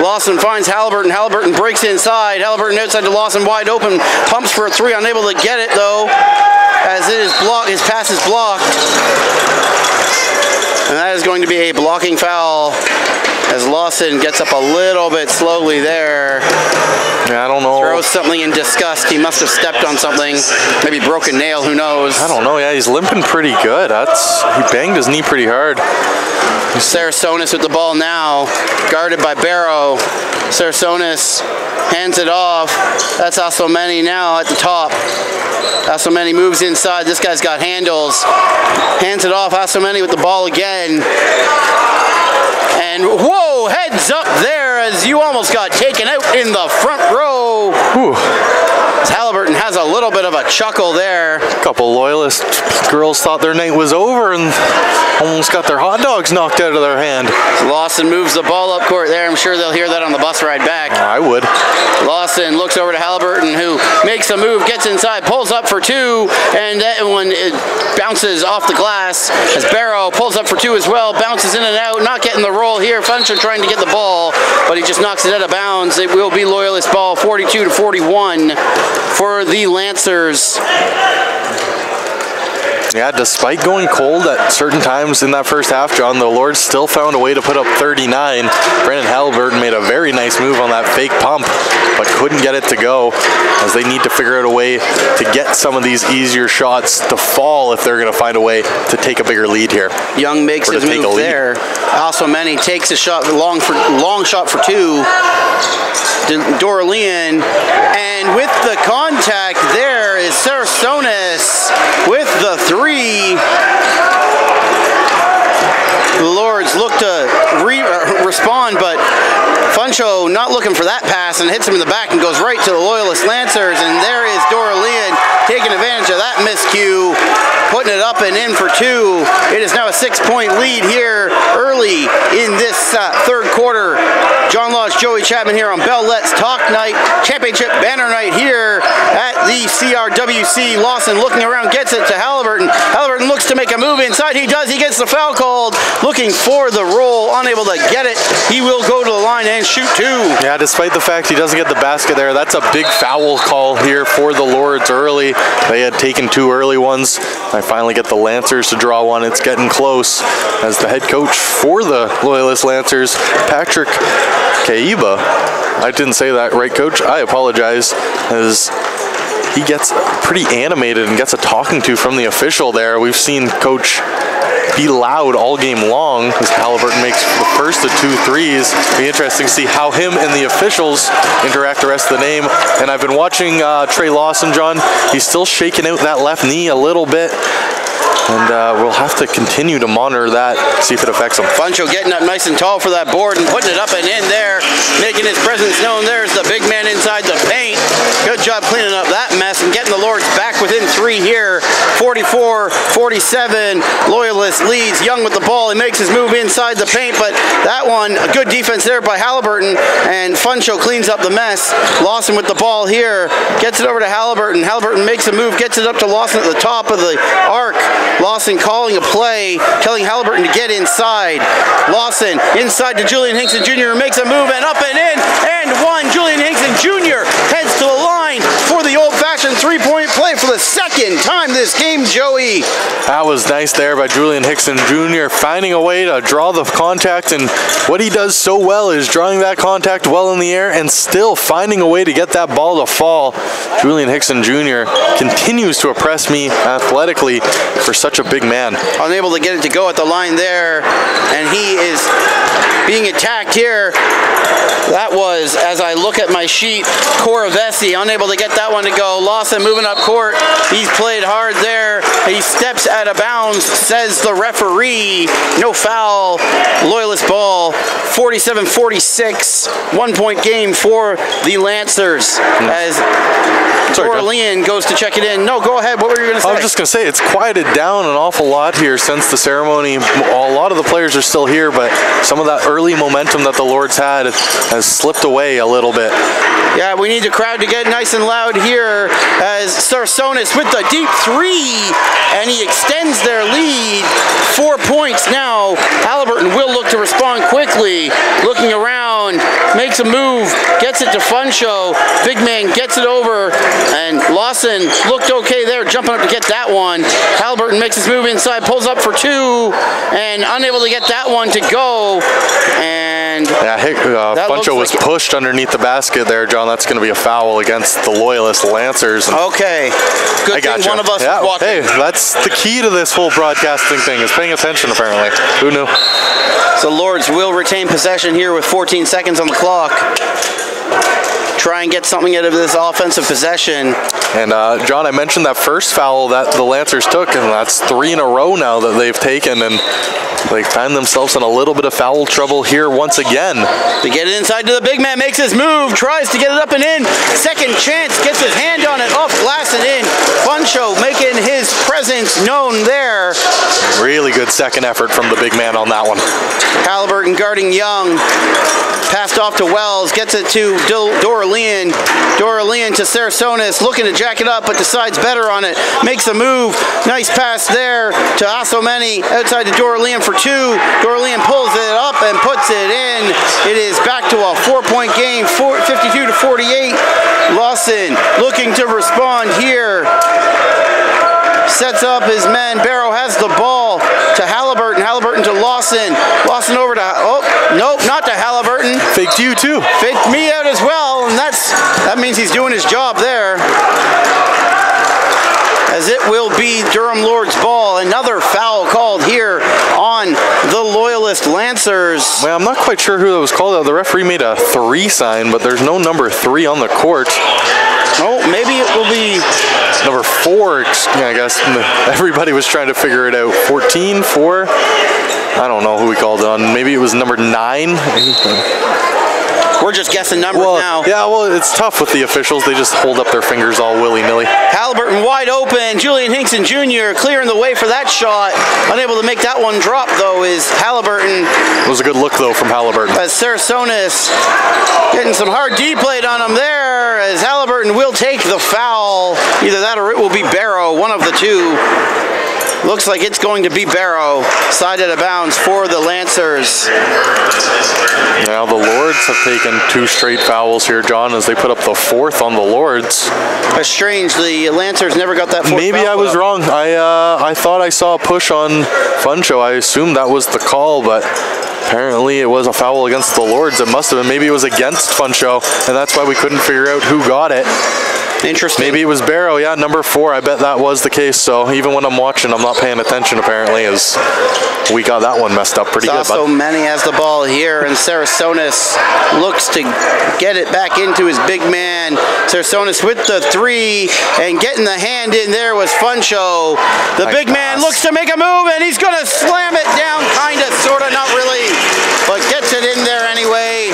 Lawson finds Halliburton. Halliburton breaks inside. Halliburton outside to Lawson, wide open. Pumps for a three, unable to get it though, as it is blocked. His pass is blocked, and that is going to be a blocking foul as Lawson gets up a little bit slowly there. Yeah, I don't know. Throws something in disgust. He must have stepped on something. Maybe broke a nail. Who knows? I don't know. Yeah, he's limping pretty good. He banged his knee pretty hard. Sarasonis with the ball now, guarded by Barrow. Sarasonis hands it off. That's Asomeni now at the top. Asomeni moves inside. This guy's got handles. Hands it off. Asomeni with the ball again. And whoa, heads up there as you almost got taken out in the front row. Whew. Halliburton has a little bit of a chuckle there. A couple Loyalist girls thought their night was over and almost got their hot dogs knocked out of their hand. Lawson moves the ball up court there. I'm sure they'll hear that on the bus ride back. I would. Lawson looks over to Halliburton, who makes a move, gets inside, pulls up for two, and that one it bounces off the glass as Barrow pulls up for two as well, bounces in and out, not getting the roll here. Funcher trying to get the ball, but he just knocks it out of bounds. It will be Loyalist ball, 42-41 for the Lancers. Yeah, despite going cold at certain times in that first half, John, the Lords still found a way to put up 39. Brandon Halliburton made a very nice move on that fake pump, but couldn't get it to go as they need to figure out a way to get some of these easier shots to fall if they're going to find a way to take a bigger lead here. Young makes his move there. Asomeni takes a shot, long shot for two. Dorlian, and with the contact there is Sarasonis with the three. The Lords look to respond, but Funcho not looking for that pass and hits him in the back and goes right to the Loyalist Lancers, and there is Dorlian taking advantage of that miscue, putting it up and in for two. It is now a 6-point lead here early in this third quarter. John Lodge, Joey Chapman here on Bell Let's Talk Night, Championship Banner Night here at the CRWC. Lawson looking around, gets it to Halliburton. Halliburton looks to make a move inside. He does. He gets the foul called, looking for the roll, unable to get it. He will go to the line and shoot two. Yeah, despite the fact he doesn't get the basket there, that's a big foul call here for the Lords early. They had taken 2 early ones. I finally get the Lancers to draw one. It's getting close as the head coach for the Loyalist Lancers, Patrick Kaiba. I didn't say that right, Coach. I apologize. As he gets pretty animated and gets a talking to from the official there. We've seen Coach be loud all game long as Halliburton makes the first of 2 threes. Be interesting to see how him and the officials interact the rest of the game. And I've been watching Trey Lawson, John. He's still shaking out that left knee a little bit. And we'll have to continue to monitor that, see if it affects him. Funcho getting up nice and tall for that board and putting it up and in there, making his presence known. There's the big man inside the paint. Good job cleaning up that mess and getting the Lords back within 3 here. 44-47. Loyalist leads. Young with the ball. He makes his move inside the paint, but that one, a good defense there by Halliburton, and Funcho cleans up the mess. Lawson with the ball here. Gets it over to Halliburton. Halliburton makes a move, gets it up to Lawson at the top of the arc. Lawson calling a play, telling Halliburton to get inside. Lawson inside to Julian Hinkson Jr. makes a move and up and in and one. Julian Hinkson Jr. heads to the line for the old-fashioned three-point play for the second time this game, Joey. That was nice there by Julian Hinkson Jr. finding a way to draw the contact, and what he does so well is drawing that contact well in the air and still finding a way to get that ball to fall. Julian Hinkson Jr. continues to impress me athletically for such a big man. Unable to get it to go at the line there, and he is being attacked here. That was, as I look at my sheet, Coravesi unable to get that one to go. Lawson moving up court. He's played hard there. He steps out of bounds, says the referee. No foul. Loyalist ball. 47-46. 1-point game for the Lancers as Orlean goes to check it in. No, go ahead. What were you going to say? I was just going to say, it's quieted down an awful lot here since the ceremony. A lot of the players are still here, but some of that early momentum that the Lords had has slipped away a little bit. Yeah, we need the crowd to get nice and loud here as Sarsonis with the deep three, and he extends their lead. 4 points now. Halliburton will look to respond quickly. Looking around, makes a move, gets it to Funcho. Big man gets it over, and Lawson looked okay there, jumping up to get that one. Halliburton makes his move inside, pulls up for 2, and unable to get that one to go. And yeah, Funcho was pushed underneath the basket there, John. That's going to be a foul against the Loyalist Lancers. Okay. Good thing one of us was watching. Hey, that's the key to this whole broadcasting thing, is paying attention, apparently. Who knew? So Lords will retain possession here with 14 seconds on the clock. Try and get something out of this offensive possession. And John, I mentioned that first foul that the Lancers took, and that's 3 in a row now that they've taken, and they find themselves in a little bit of foul trouble here once again. They get it inside to the big man, makes his move, tries to get it up and in. Second chance, gets his hand on it, off glass and in. Funcho making his presence known there. Really good second effort from the big man on that one. Halliburton guarding Young. Passed off to Wells, gets it to Doralian. Doralian to Sarsonis, looking to jack it up, but decides better on it. Makes a move. Nice pass there to Asomeni, outside to Doralian for 2. Doralian pulls it up and puts it in. It is back to a 4-point game, 52-48. Lawson looking to respond here. Sets up his man. Barrow has the ball to Halliburton. Halliburton to Lawson. Lawson over to, oh, nope, not to Halliburton. Faked you too. Faked me out as well, and that means he's doing his job there. As it will be Durham Lords ball. Another foul called here on the Loyalist Lancers. Well, I'm not quite sure who that was called. The referee made a 3 sign, but there's no number 3 on the court. Oh, maybe it will be number 4, I guess. Everybody was trying to figure it out. 14, 4. I don't know who we called on. Maybe it was number 9. We're just guessing numbers now. Yeah, well, it's tough with the officials. They just hold up their fingers all willy-nilly. Halliburton wide open. Julian Hinkson Jr. clearing the way for that shot. Unable to make that one drop, though, is Halliburton. It was a good look, though, from Halliburton. As Sarsonis getting some hard D played on him there, as Halliburton will take the foul. Either that or it will be Barrow, one of the two. Looks like it's going to be Barrow, side out of bounds for the Lancers. Now the Lords have taken 2 straight fouls here, John, as they put up the 4th on the Lords. That's strange. The Lancers never got that 4th Maybe foul I was wrong. I thought I saw a push on Funcho. I assumed that was the call, but apparently it was a foul against the Lords. It must have been. Maybe it was against Funcho, and that's why we couldn't figure out who got it. Interesting. Maybe it was Barrow, yeah, number 4. I bet that was the case. So even when I'm watching, I'm not paying attention apparently, as we got that one messed up pretty good. Also, Manny has the ball here, and Sarasonis looks to get it back into his big man. Sarasonis with the 3, and getting the hand in there was Funcho. The big man looks to make a move, and he's going to slam it down, kind of, sort of, not really, but gets it in there anyway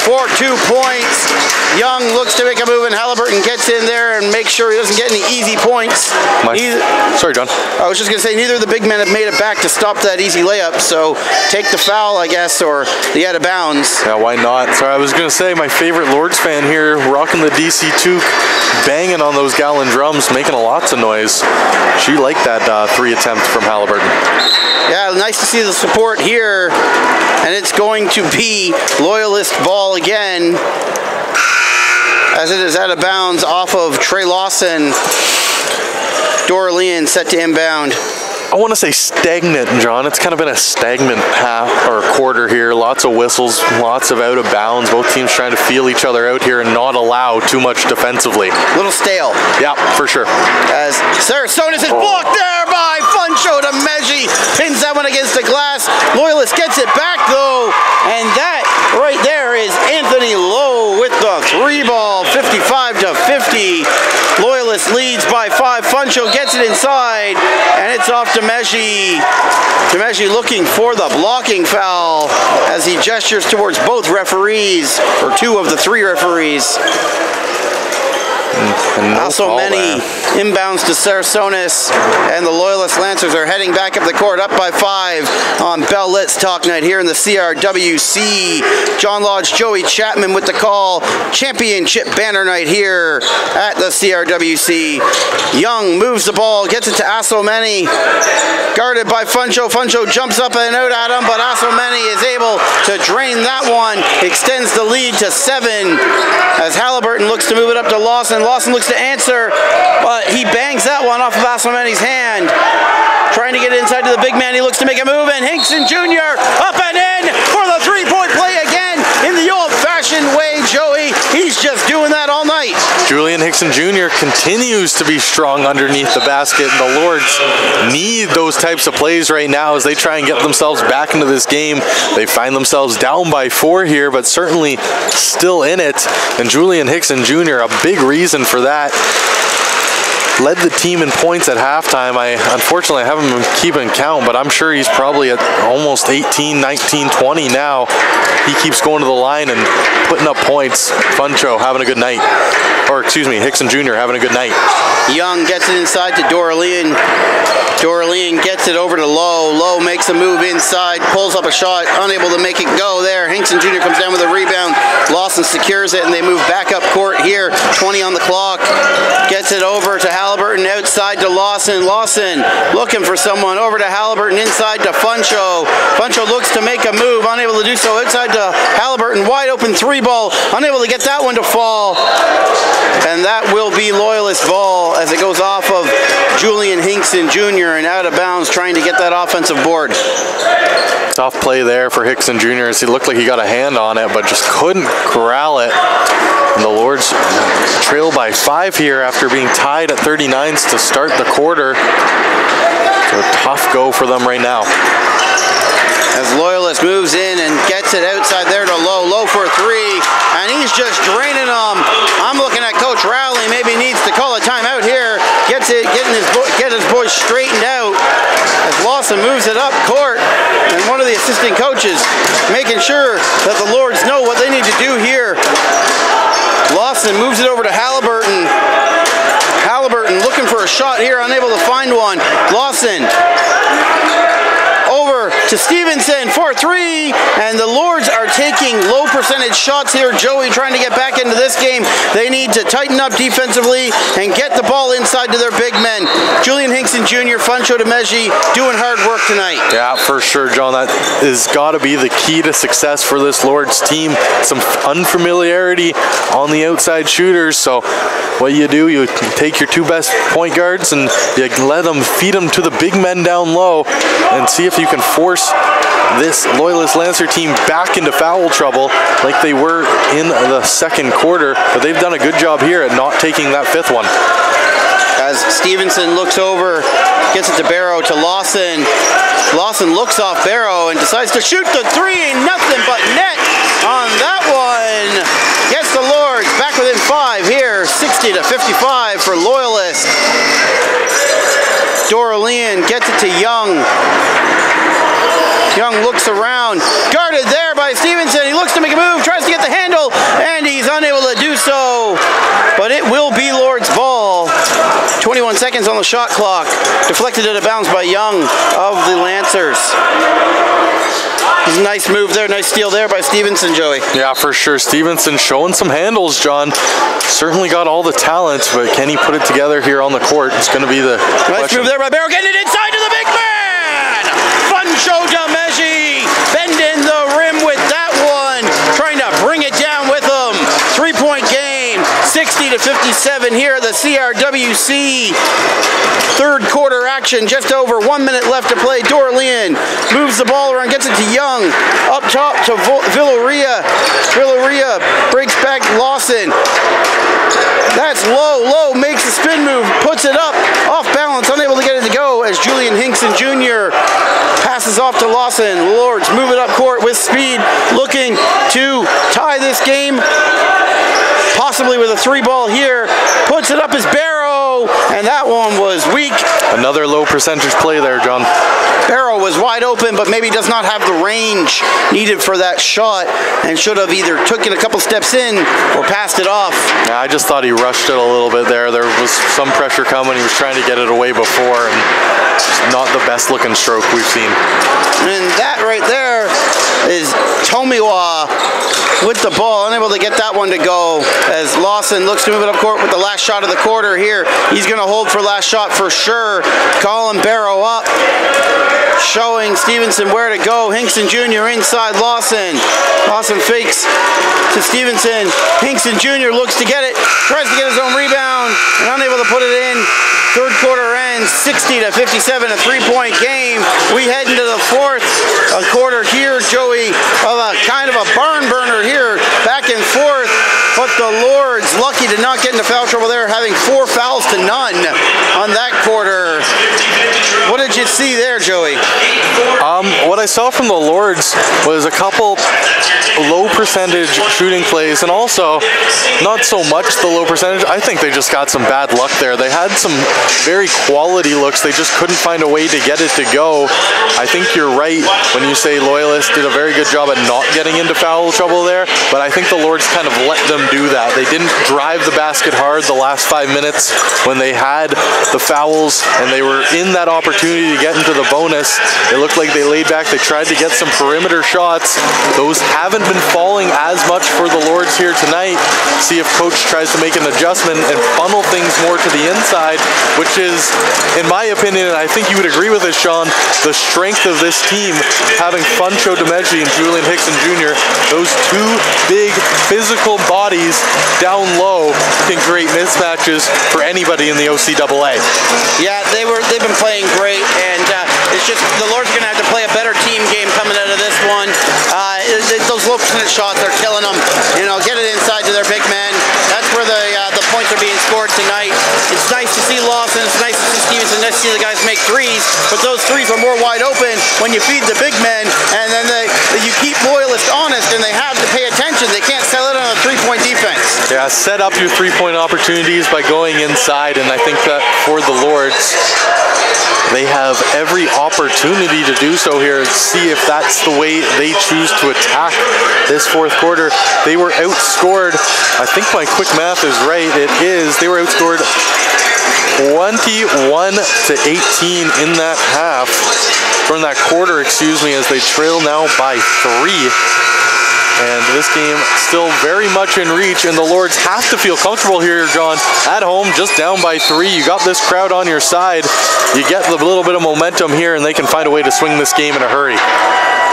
for 2 points. Young looks to make a move, and Halliburton gets in there and makes sure he doesn't get any easy points. Sorry, John. I was just going to say, neither of the big men have made it back to stop that easy layup, so take the foul, I guess, or the out of bounds. Yeah, why not? Sorry, I was going to say, my favorite Lords fan here, rocking the DC toque, banging on those gallon drums, making lots of noise. She liked that 3 attempt from Halliburton. Yeah, nice to see the support here, and it's going to be Loyalist ball again, as it is out of bounds off of Trey Lawson. Doralian set to inbound. I want to say stagnant, John. It's kind of been a stagnant half or quarter here. Lots of whistles, lots of out of bounds. Both teams trying to feel each other out here and not allow too much defensively. Little stale. Yeah, for sure. As Sarasonis is blocked there by Funcho to Meji. Pins that one against the glass. Loyalist gets it back though. And that right there is Anthony Lowe with the 3 ball, 55 to 50. Loyalist leads by 5. Funcho gets it inside, and it's off to Meji. Meji looking for the blocking foul as he gestures towards both referees, or 2 of the 3 referees. Also many inbounds to Sarasonis, and the Loyalist Lancers are heading back up the court, up by 5 on Bell Litz Talk Night here in the CRWC. John Lodge, Joey Chapman with the call. Championship banner night here at the CRWC. Young moves the ball, gets it to Asomeni, guarded by Funcho. Funcho jumps up and out at him, but Asomeni is able to drain that one, extends the lead to 7 as Halliburton looks to move it up to Lawson. Lawson looks to answer, but he bangs that one off of Asomeni's hand. Trying to get inside to the big man. He looks to make a move, and Hinkson Jr. up and in for the 3-point play again in the old-fashioned way, Joey. He's just doing that all night. Julian Hinkson Jr. continues to be strong underneath the basket, and the Lords need those types of plays right now as they try and get themselves back into this game. They find themselves down by 4 here, but certainly still in it, and Julian Hinkson Jr., a big reason for that. Led the team in points at halftime. Unfortunately, I haven't been keeping count, but I'm sure he's probably at almost 18, 19, 20 now. He keeps going to the line and putting up points. Funcho having a good night. Or, excuse me, Hinkson Jr. having a good night. Young gets it inside to Doralian. Doralian gets it over to Lowe. Lowe makes a move inside, pulls up a shot, unable to make it go there. Hinkson Jr. comes down with a rebound. Lawson secures it, and they move back up court here. 20 on the clock. Gets it over to Halliburton, outside to Lawson. Lawson looking for someone, over to Halliburton, inside to Funcho. Funcho looks to make a move, unable to do so. Outside to Halliburton, wide open 3 ball, unable to get that one to fall. And that will be Loyalist ball as it goes off of Julian Hinkson Jr. and out of bounds, trying to get that offensive board. Tough play there for Hinkson Jr. as he looked like he got a hand on it, but just couldn't corral it. And the Lords trail by 5 here after being tied at 39s to start the quarter. So a tough go for them right now. As Loyalist moves in and gets it outside there to Lowe. Lowe for 3, and he's just draining them. I'm looking at Coach Rowley, maybe needs to call a timeout here. Gets it, get his boys straightened out as Lawson moves it up court, and one of the assistant coaches making sure that the Lords know what they need to do here. Lawson moves it over to Halliburton. Halliburton looking for a shot here, unable to find one. Lawson over to Stevenson for 3, and the Lords are taking low percentage shots here. Joey trying to get back into this game. They need to tighten up defensively and get the ball inside to their big men. Julian Hinkson Jr., Funcho Demeji doing hard work tonight. Yeah, for sure, John. That has got to be the key to success for this Lords team. Some unfamiliarity on the outside shooters. So what you do, you take your 2 best point guards and you let them feed them to the big men down low. and see if you can force this Loyalist Lancer team back into foul trouble like they were in the second quarter. But they've done a good job here at not taking that fifth one. As Stevenson looks over, gets it to Barrow, to Lawson. Lawson looks off Barrow and decides to shoot the three. Nothing but net on that one. Gets the Lords back within 5 here, 60-55 for Loyalist. Doralian gets it to Young. Young looks around, guarded there by Stevenson. He looks to make a move, tries to get the handle, and he's unable to do so. But it will be Lord's ball. 21 seconds on the shot clock. Deflected out of bounds by Young of the Lancers. Nice move there, nice steal there by Stevenson, Joey. Yeah, for sure. Stevenson showing some handles, John. Certainly got all the talent, but can he put it together here on the court? It's going to be the nice question. Move there by Barrow, getting it inside to the big man! Funcho Demeji bending the rim with that one, trying to bring it down with him. 3-point game, 60-57 here at the CRWC. Third quarter action, just over 1 minute left to play. Doralian moves the ball around, gets it to Young. Up top to Villarreal. Villarreal breaks back Lawson. That's low, makes a spin move, puts it up, off balance, unable to get it to go as Julian Hinkson Jr. passes off to Lawson. Lords move it up court with speed, looking to tie this game, possibly with a 3-ball here. Puts it up as Barrow, and that one was weak. Another low percentage play there, John. Barrow was wide open, but maybe does not have the range needed for that shot, and should have either took it a couple steps in or passed it off. Yeah, I just thought he rushed it a little bit there. There was some pressure coming. He was trying to get it away before, and not the best looking stroke we've seen. And that right there is Tomiwa with the ball, unable to get that one to go as Lawson looks to move it up court with the last shot of the quarter here. He's going to hold for last shot for sure. Colin Barrow up, showing Stevenson where to go. Hinkson Jr. inside Lawson. Lawson fakes to Stevenson. Hinkson Jr. looks to get it, tries to get his own rebound, and unable to put it in. Third quarter ends 60-57, a 3-point game. We head into the fourth quarter here, Joey, of a kind of a barn burner here, back and forth. But the Lords lucky to not get into foul trouble there, having 4 fouls to none on that quarter. What did you see there, Joey? What I saw from the Lords was a couple low percentage shooting plays, and also not so much the low percentage. I think they just got some bad luck there. They had some very quality looks. They just couldn't find a way to get it to go. I think you're right when you say Loyalist did a very good job at not getting into foul trouble there, but I think the Lords kind of let them do that. They didn't drive the basket hard the last 5 minutes when they had the fouls and they were in that opportunity to get into the bonus. It looked like they laid back. They tried to get some perimeter shots. Those haven't been falling as much for the Lords here tonight. See if coach tries to make an adjustment and funnel things more to the inside, which is, in my opinion, and I think you would agree with this, Sean, the strength of this team, having Funcho Demeji and Julian Hinkson Jr., those two big physical bodies down low can create mismatches for anybody in the OCAA. Yeah, they've been playing great, and it's just the Lords are going to have to play a better team game coming out of this one. Those low percentage shots are killing them. You know, get it inside to their big men. That's where the points are being scored tonight. It's nice to see Lawson. It's nice to see Stevenson. Nice to see the guys make threes, but those threes are more wide open when you feed the big men, and then you keep Loyalist honest, and they have to pay attention. They can't sell it on a 3-point defense. Yeah, set up your 3-point opportunities by going inside, and I think that for the Lords, they have every opportunity to do so here and see if that's the way they choose to attack this fourth quarter. They were outscored, I think my quick math is right, it is, they were outscored 21-18 in that half, or in that quarter, excuse me, as they trail now by 3. And this game still very much in reach, and the Lords have to feel comfortable here, John. At home, just down by 3. You got this crowd on your side. You get a little bit of momentum here, and they can find a way to swing this game in a hurry.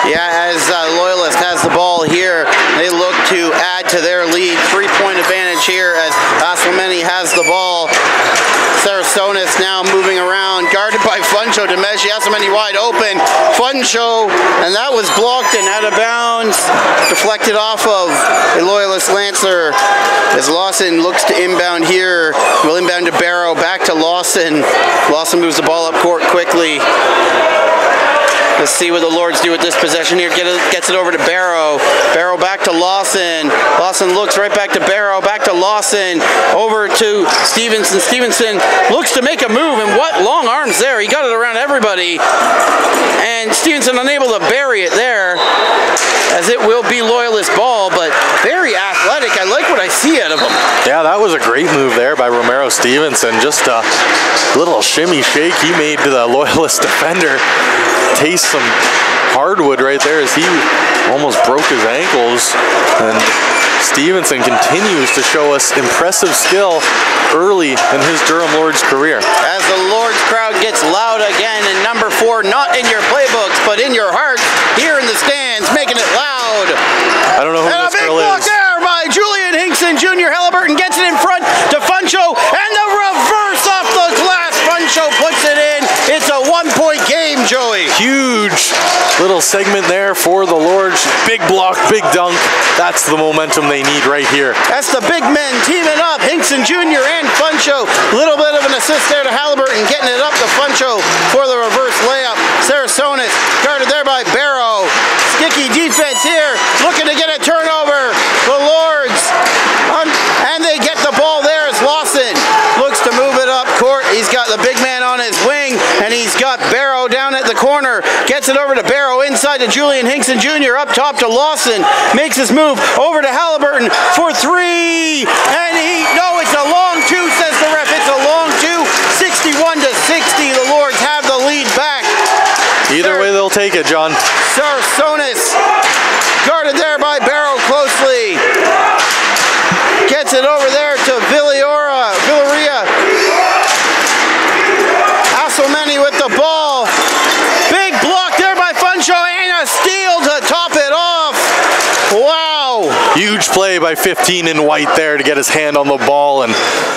Yeah, as Loyalist has the ball here, they look to add to their lead. 3-point advantage here as Aslameni has the ball. Sarasonis now moving around, guarded by Funcho. Demeji has so many wide open. Funcho, and that was blocked and out of bounds. Deflected off of a Loyalist Lancer as Lawson looks to inbound here. Will inbound to Barrow, back to Lawson. Lawson moves the ball up court quickly. Let's see what the Lords do with this possession here. Gets it over to Barrow. Barrow back to Lawson. Lawson looks right back to Barrow. Back to Lawson. Over to Stevenson. Stevenson looks to make a move, and what long arms there. He got it around everybody. And Stevenson unable to bury it there, as it will be Loyalist ball, but very athletic. I like what I see out of him. Yeah, that was a great move there by Romero Stevenson. Just a little shimmy shake he made to the Loyalist defender. Taste some hardwood right there as he almost broke his ankles, and Stevenson continues to show us impressive skill early in his Durham Lords career. As the Lords crowd gets loud again, and number 4 not in your playbooks but in your hearts, here in the stands, making it loud. I don't know who and this a big girl block is. there by Julian Hinkson Jr. Halliburton gets it in front to Funcho, and the reverse off the glass. Funcho puts it in. It's a 1-point game, Joey. Huge little segment there for the Lords. Big block, big dunk. That's the momentum they need right here. That's the big men teaming up. Hinkson Jr. and Funcho. Little bit of an assist there to Halliburton, getting it up to Funcho for the reverse layup. Sarasonis guarded there by Barrow. Sticky defense here, looking to get a turnover. The Lords, and they get the ball there as Lawson looks to move it up court. He's got the big man on his wing, and he's got Barrow down at the corner. Gets it over to Barrow, inside to Julian Hinkson Jr., up top to Lawson. Makes his move over to Halliburton for 3, and no, it's a long 2, says the ref. It's a long 2, 61-60. The Lords have the lead back. Either way, they'll take it, John. Sarasonis guarded there by Barrow closely. Gets it over there to Villaria. Asomeni with the ball. Big block there by Funcho, and a steal to top it off. Wow. Huge play by 15 in white there to get his hand on the ball and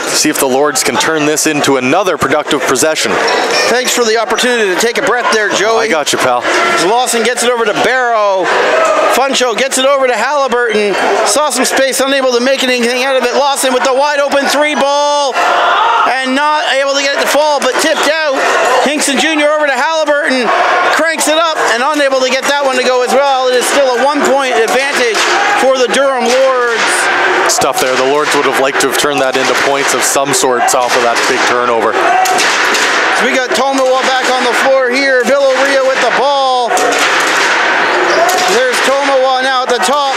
see if the Lords can turn this into another productive possession. Thanks for the opportunity to take a breath there, Joey. I got you, pal. Lawson gets it over to Barrow. Funcho gets it over to Halliburton. Saw some space, unable to make anything out of it. Lawson with the wide open 3 ball, and not able to get it to fall, but tipped out. Hinkson Jr. over to Halliburton. Cranks it up, and unable to get that one to go as well. It is still a 1-point advantage for the Durham Lords. Stuff there. The Lords would have liked to have turned that into points of some sorts off of that big turnover. So we got Tomawa back on the floor here. Villaria with the ball. There's Tomawa now at the top.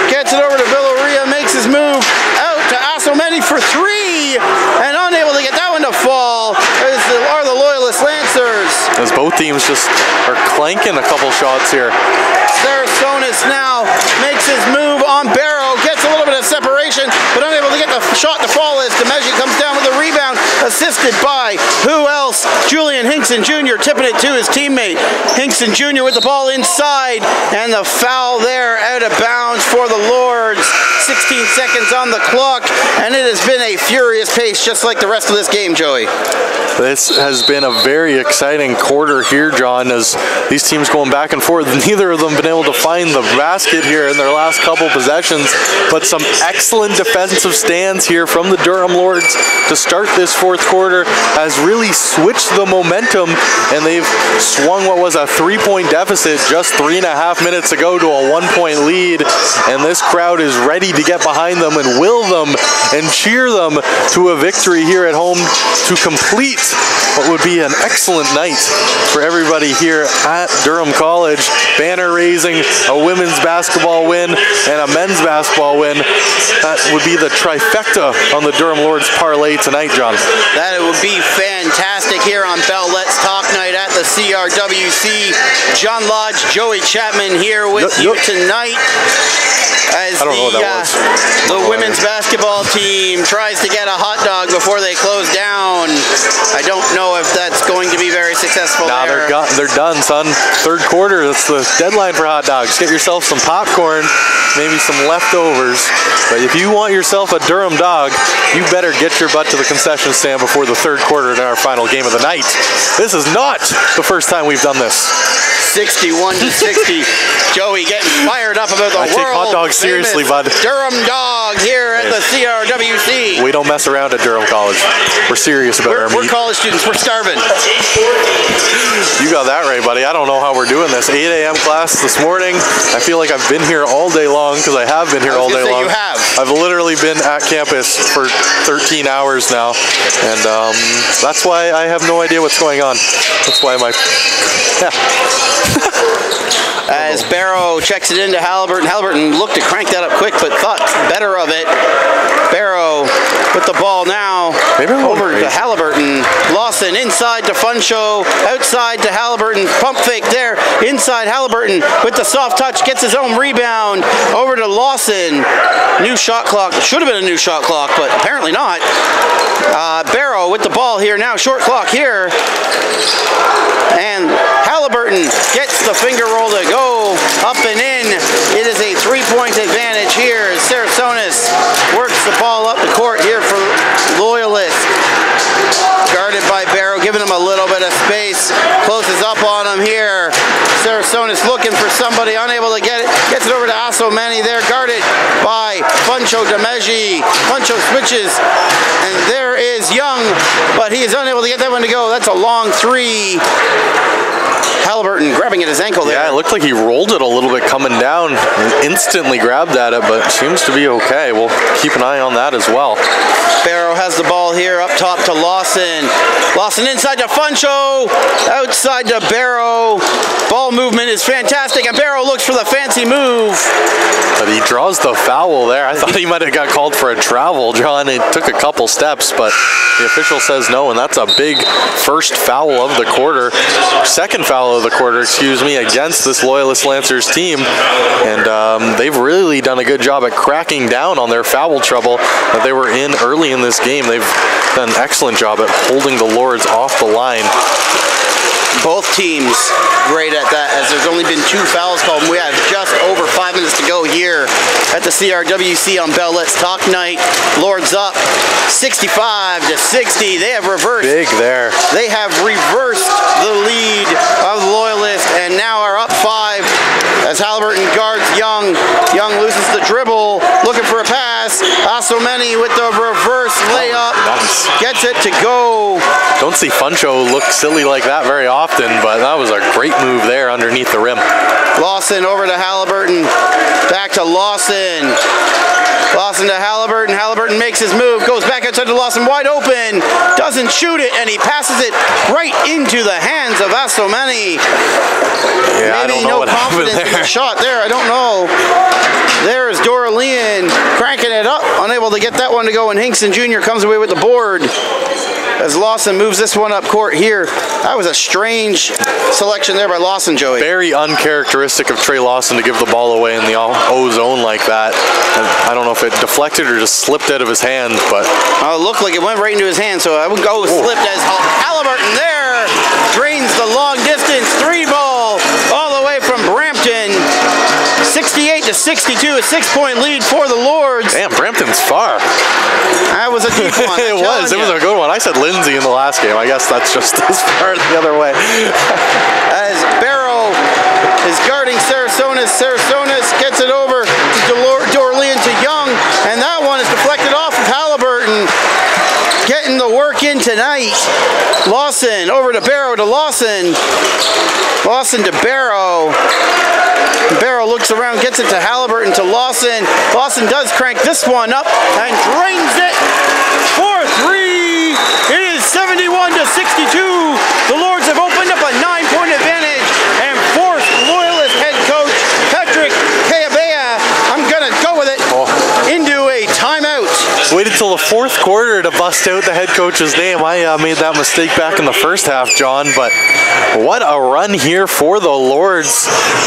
Gets it over to Villaria, makes his move out to Asomeni for 3, and unable to get that one to fall are the Loyalist Lancers. As both teams just are clanking a couple shots here. Sarasonis now makes his move on Barrow, gets a little bit of separation, but unable to get the shot to fall as Demeji comes down with a rebound, assisted by who else? Julian Hinkson Jr. tipping it to his teammate. Hinkson Jr. with the ball inside, and the foul there out of bounds for the Lords. 16 seconds on the clock, and it has been a furious pace just like the rest of this game, Joey. This has been a very exciting quarter here, John, as these teams going back and forth. Neither of them been able to find the basket here in their last couple possessions, but some excellent defensive stands here from the Durham Lords to start this fourth quarter has really switched the momentum, and they've swung what was a 3-point deficit just 3.5 minutes ago to a 1-point lead, and this crowd is ready to get behind them and will them and cheer them to a victory here at home to complete what would be an excellent night for everybody here at Durham College. Banner raising, a women's basketball win, and a men's basketball win. That would be the trifecta on the Durham Lords parlay tonight, John. That would be fantastic here on Bell Let's Talk Night at the CRWC. John Lodge, Joey Chapman here with you tonight. As I don't know what that was. The women's basketball team tries to get a hot dog before they close down. I don't know if that's going to be very successful. Nah, there. they're done, son. Third quarter, that's the deadline for hot dogs. Get yourself some popcorn, maybe some leftovers. But if you want yourself a Durham dog, you better get your butt to the concession stand before the third quarter in our final game of the night. This is not the first time we've done this. 61-60. Joey getting fired up about the I take hot dogs seriously, bud. Durham dog here at the CRWC. We don't mess around at Durham College. We're serious about our meat. We're college students. We're starving. You got that right, buddy. I don't know how we're doing this. 8 a.m. class this morning. I feel like I've been here all day long because I have been here all day long. You have. I've literally been at campus for 13 hours now, and that's why I have no idea what's going on. That's why As Barrow checks it into Halliburton. Halliburton looked to crank that up quick, but thought better of it. Barrow with the ball now. Over to Halliburton. Lawson inside to Funshow. Outside to Halliburton. Pump fake there. Inside Halliburton with the soft touch. Gets his own rebound. Over to Lawson. New shot clock. Should have been a new shot clock, but apparently not. Barrow with the ball here now. Short clock here. And Halliburton gets the finger roll to go up and in. It is a 3-point advantage here as Sarasonis works the ball up the court here for Loyalist. Guarded by Barrow, giving him a little bit of space. Closes up on him here. Sarasonis looking for somebody, unable to get it. Gets it over to Asomani there, guarded by Funcho Demeji. Funcho switches, and there is Young, but he is unable to get that one to go. That's a long three. Halliburton grabbing at his ankle there. Yeah, it looked like he rolled it a little bit coming down and instantly grabbed at it, but seems to be okay. We'll keep an eye on that as well. Barrow has the ball here up top to Lawson. Lawson inside to Funcho. Outside to Barrow. Ball movement is fantastic, and Barrow looks for the fancy move. But he draws the foul there. I thought he might have got called for a travel, John. It took a couple steps, but the official says no, and that's a big first foul of the quarter. Second foul of the quarter, excuse me, against this Loyalist Lancers team. And they've really done a good job at cracking down on their foul trouble that they were in early in this game. They've done an excellent job at holding the Lords off the line. Both teams great at that, as there's only been 2 fouls called. We have just over 5 minutes to go here at the CRWC on Bell Let's Talk night. Lords up 65-60. They have reversed. Big there. They have reversed the lead of Loyalist and now are up 5 as Halliburton guards Young. Young loses the dribble, looking for a pass. Asomani with the reverse layup. Nice. Gets it to go. Don't see Funcho look silly like that very often, but that was a great move there underneath the rim. Lawson over to Halliburton. Back to Lawson. Lawson to Halliburton. Halliburton makes his move. Goes back outside to Lawson. Wide open. Doesn't shoot it, and he passes it right into the hands of Asomani. Yeah, Maybe I don't know no what happened confidence in there. the shot there. I don't know. There is Doralian cranking it up. Unable to get that one to go, and Hinkson Jr. comes away with the board. As Lawson moves this one up court here. That was a strange selection there by Lawson, Joey. Very uncharacteristic of Trey Lawson to give the ball away in the O zone like that. And I don't know if it deflected or just slipped out of his hand, but... It looked like it went right into his hand, so I would go slipped as Halliburton there. Drains the long distance 3 ball all the way from Brampton. 68-62, a 6-point lead for the Lords. Damn, Brampton's far. That was a deep one. It was a good one. I said Lindsay in the last game. I guess that's just as far the other way. As Barrow is guarding Sarasonis. Sarasonis gets it over to Doralian to Young, and that one is deflected off of Halliburton. Getting the work in tonight. Lawson over to Barrow to Lawson. Lawson to Barrow. Barrow looks around, gets it to Halliburton to Lawson. Lawson does crank this one up and drains it for 3. It is 71-62. The Lords have opened up a 9-point advantage and forced Loyalist head coach Patrick Kayabea, I'm going to go with it, into a timeout. Waited till the fourth quarter to bust out the head coach's name. I made that mistake back in the first half, John, but what a run here for the Lords.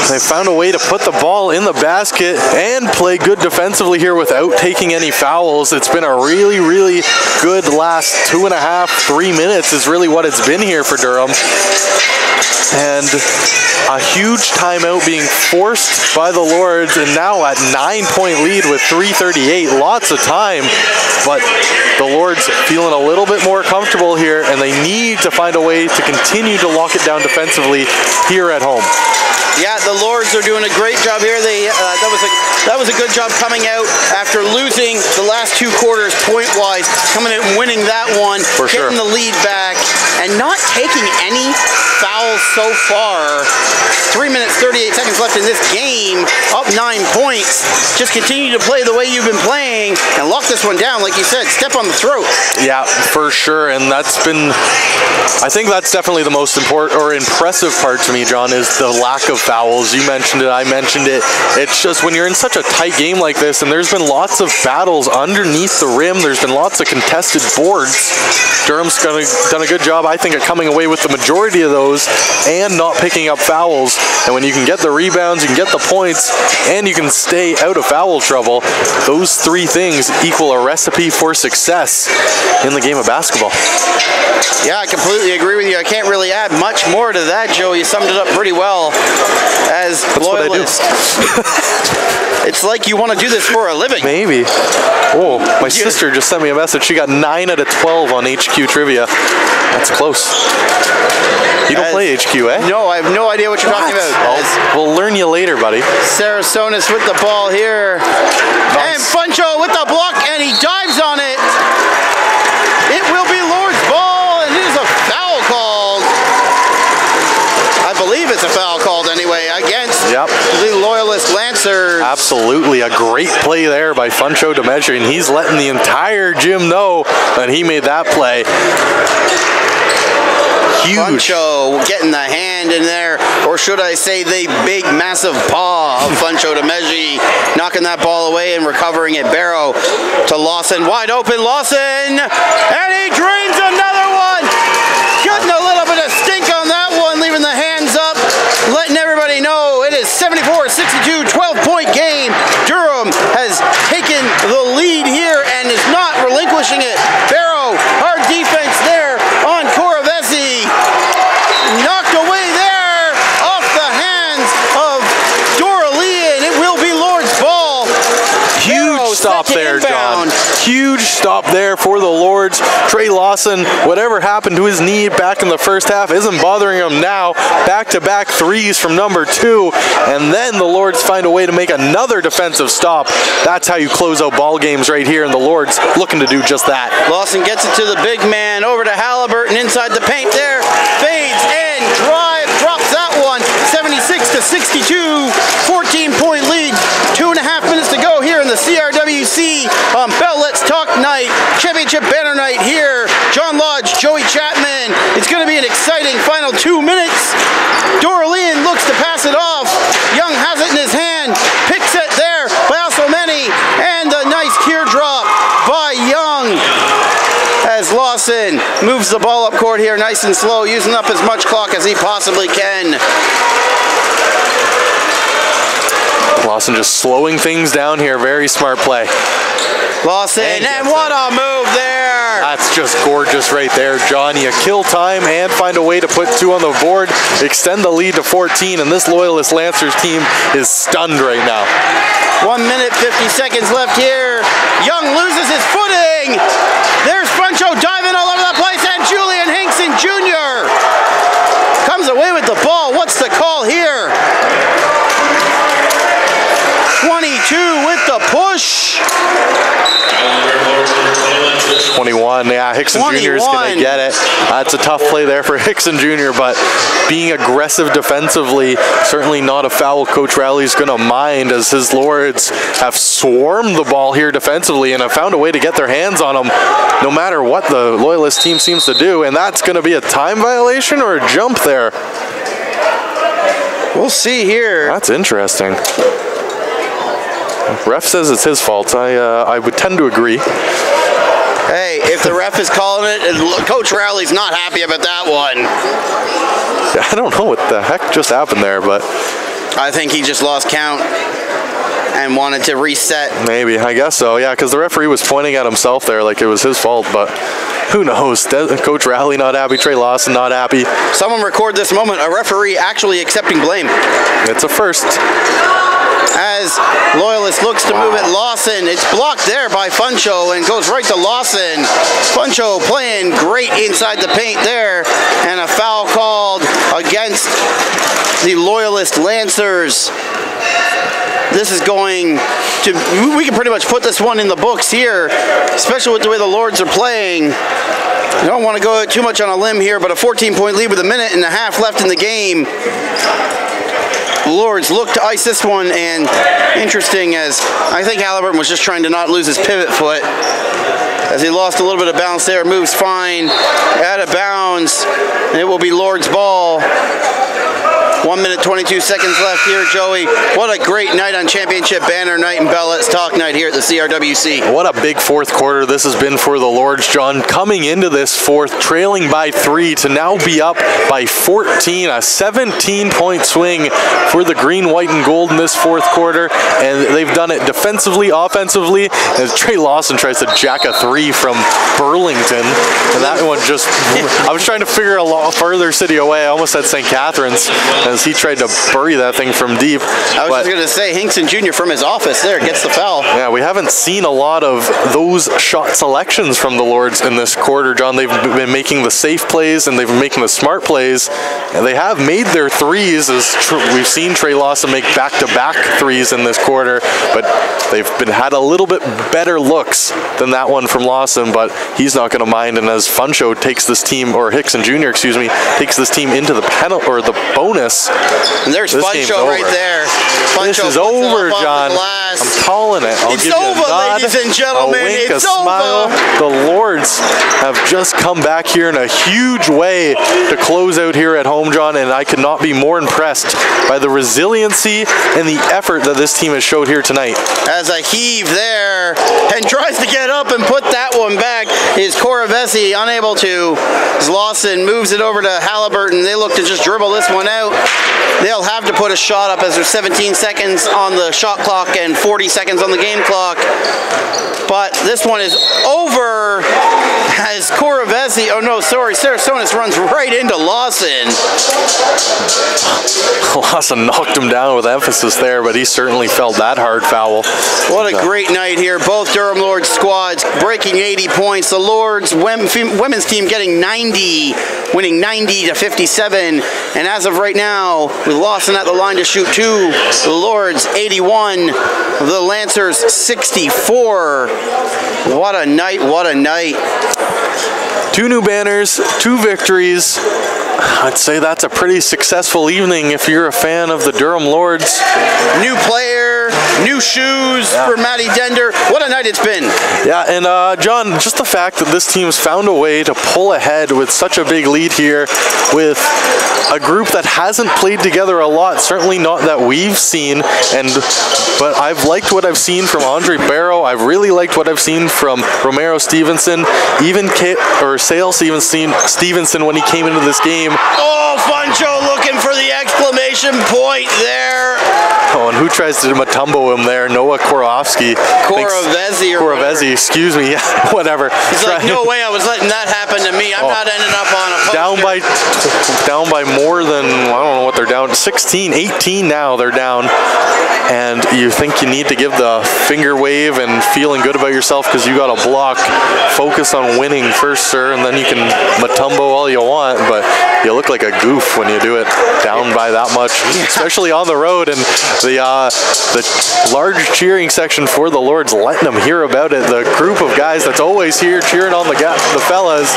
They found a way to put the ball in the basket and play good defensively here without taking any fouls. It's been a really, really good last 2.5, 3 minutes is really what it's been here for Durham. And a huge timeout being forced by the Lords, and now at 9-point lead with 3:38. Lots of time, but the Lords feeling a little bit more comfortable here, and they need to find a way to continue to lock it down defensively here at home. Yeah, the Lords are doing a great job here. They that was a good job coming out after losing the last 2 quarters point-wise, coming out and winning that one, for sure, getting the lead back, and not taking any fouls so far. 3 minutes, 38 seconds left in this game, up 9 points. Just continue to play the way you've been playing and lock this one down, like you said, step on the throat. Yeah, for sure, and that's been, I think that's definitely the most important or impressive part to me, John, is the lack of fouls. You mentioned it, I mentioned it. It's just when you're in such a tight game like this, and there's been lots of battles underneath the rim, there's been lots of contested boards. Durham's done a good job, I think, at coming away with the majority of those and not picking up fouls. And when you can get the rebounds, you can get the points, and you can stay out of foul trouble, those 3 things equal a recipe for success in the game of basketball. Yeah, I completely agree with you. I can't really add much more to that, Joe. You summed it up pretty well. As That's Loyalist, what I do. It's like you want to do this for a living. Maybe. Oh, my sister just sent me a message. She got 9 out of 12 on HQ trivia. That's close. You don't play HQ, eh? No, I have no idea what you're talking about. We'll learn you later, buddy. Sarasonis with the ball here. Nice. And Funcho with the block, and he dives on it. It will be Lord's ball, and it is a foul called. I believe it's a foul called anyway against the Loyalist Lancers. Absolutely, a great play there by Funcho Demetri, and he's letting the entire gym know that he made that play. Huge. Funcho getting the hand in there, or should I say the big, massive paw of Funcho Demetri, knocking that ball away and recovering it. Barrow to Lawson, wide open, Lawson, and he drains another one. Getting a little bit of stink on that one, leaving the hands up, letting everybody know it is 74-62, 12-point game. Durham has taken the lead here and is not relinquishing it. Barrow, hard defense there on Coravesi. Knocked away there off the hands of Doralian. It will be Lord's ball. Huge stop there, John. Huge stop there for the Lords. Trey Lawson, whatever happened to his knee back in the first half isn't bothering him now. Back-to-back threes from number 2, and then the Lords find a way to make another defensive stop. That's how you close out ball games right here, and the Lords looking to do just that. Lawson gets it to the big man, over to Halliburton inside the paint there. Fades and drops that one. 76-62, 14-point lead. 2.5 minutes to go here in the CRWC on Bell Let's Talk Night, Championship Banner Night here. John Lodge, Joey Chapman. It's going to be an exciting final 2 minutes. Doralian looks to pass it off. Young has it in his hand. Picks it there by Osomeni. And a nice teardrop by Young. As Lawson moves the ball up court here nice and slow, using up as much clock as he possibly can. Lawson just slowing things down here. Very smart play. Lawson, and what a move there. That's just gorgeous right there, John. You kill time and find a way to put 2 on the board, extend the lead to 14, and this Loyalist Lancers team is stunned right now. 1 minute, 50 seconds left here. Young loses his footing. There's Funcho diving all over the place, and Julian Hinkson Jr. comes away with the ball. What's the call here? 22 with the push. 21, yeah, Hickson Jr. is going to get it. That's a tough play there for Hickson Jr., but being aggressive defensively, certainly not a foul Coach Rowley's going to mind, as his Lords have swarmed the ball here defensively and have found a way to get their hands on them no matter what the Loyalist team seems to do, and that's going to be a time violation or a jump there. We'll see here. That's interesting. Ref says it's his fault. I would tend to agree. Hey, if the ref is calling it, Coach Rowley's not happy about that one. I don't know what the heck just happened there, but I think he just lost count and wanted to reset. Maybe, I guess so, yeah, because the referee was pointing at himself there like it was his fault, but who knows? Coach Rowley not happy, Trey Lawson not happy. Someone record this moment, a referee actually accepting blame. It's a first. As Loyalist looks to move it, Lawson, it's blocked there by Funcho and goes right to Lawson. Funcho playing great inside the paint there, and a foul called against the Loyalist Lancers. This is going to, we can pretty much put this one in the books here, especially with the way the Lords are playing. I don't want to go too much on a limb here, but a 14-point lead with a minute and a half left in the game. Lords look to ice this one, and interesting, as I think Halliburton was just trying to not lose his pivot foot. As he lost a little bit of balance there, moves fine, out of bounds. It will be Lords' ball. 1 minute, 22 seconds left here, Joey. What a great night on Championship Banner Night and Bellet's Talk Night here at the CRWC. What a big fourth quarter this has been for the Lords, John. Coming into this fourth, trailing by 3 to now be up by 14. A 17-point swing for the green, white, and gold in this fourth quarter. And they've done it defensively, offensively. As Trey Lawson tries to jack a 3 from Burlington. And that one just, I was trying to figure a lot further city away. I almost said St. Catharines, as he tried to bury that thing from deep. I was just going to say, Hinkson Jr. from his office there gets the foul. Yeah, we haven't seen a lot of those shot selections from the Lords in this quarter, John. They've been making the safe plays and they've been making the smart plays. And they have made their threes, as we've seen Trey Lawson make back-to-back threes in this quarter, but they've had a little bit better looks than that one from Lawson, but he's not going to mind. And as Funcho takes this team, or Hickson Jr., excuse me, takes this team into the penalty, or the bonus. And there's Funcho right there. Funcho, this is over, John. I'm calling it. It's over, ladies and gentlemen. A wink, it's a smile. over. The Lords have just come back here in a huge way to close out here at home, John, and I could not be more impressed by the resiliency and the effort that this team has showed here tonight. As a heave there, and tries to get up and put that one back, is Coravesi unable to. As Lawson moves it over to Halliburton, they look to just dribble this one out. They'll have to put a shot up as there's 17 seconds on the shot clock and 40 seconds on the game clock. But this one is over as Coravesi, oh no, sorry, Sarasonis runs right into Lawson. Lawson knocked him down with emphasis there, but he certainly felt that hard foul. What a great night here. Both Durham Lords squads breaking 80 points. The Lords women's team getting 90, winning 90-57. And as of right now, with Lawson at the line to shoot 2, the Lords 81, the Lancers 64. What a night, what a night. 2 new banners, 2 victories. I'd say that's a pretty successful evening if you're a fan of the Durham Lords. New player, new shoes for Matty Dender. What a night it's been. Yeah, and John, just the fact that this team's found a way to pull ahead with such a big lead here with a group that hasn't played together a lot, certainly not that we've seen, but I've liked what I've seen from Andre Barrow. I've really liked what I've seen from Romero Stevenson, even Sale Stevenson when he came into this game. Oh, Funcho looking for the exclamation point there. Oh, and who tries to Matumbo him there? Noah Korovsky. Coravesi, excuse me. Yeah, whatever. He's like, no way I was letting that happen to me. I'm not ending up on a poster. Down by more than, I don't know what they're down, 16, 18 now they're down. And you think you need to give the finger wave and feeling good about yourself because you got a block. Focus on winning first, sir, and then you can Matumbo all you want, but you look like a goof when you do it down by that much, especially on the road. And the large cheering section for the Lords letting them hear about it. The group of guys that's always here cheering on the fellas,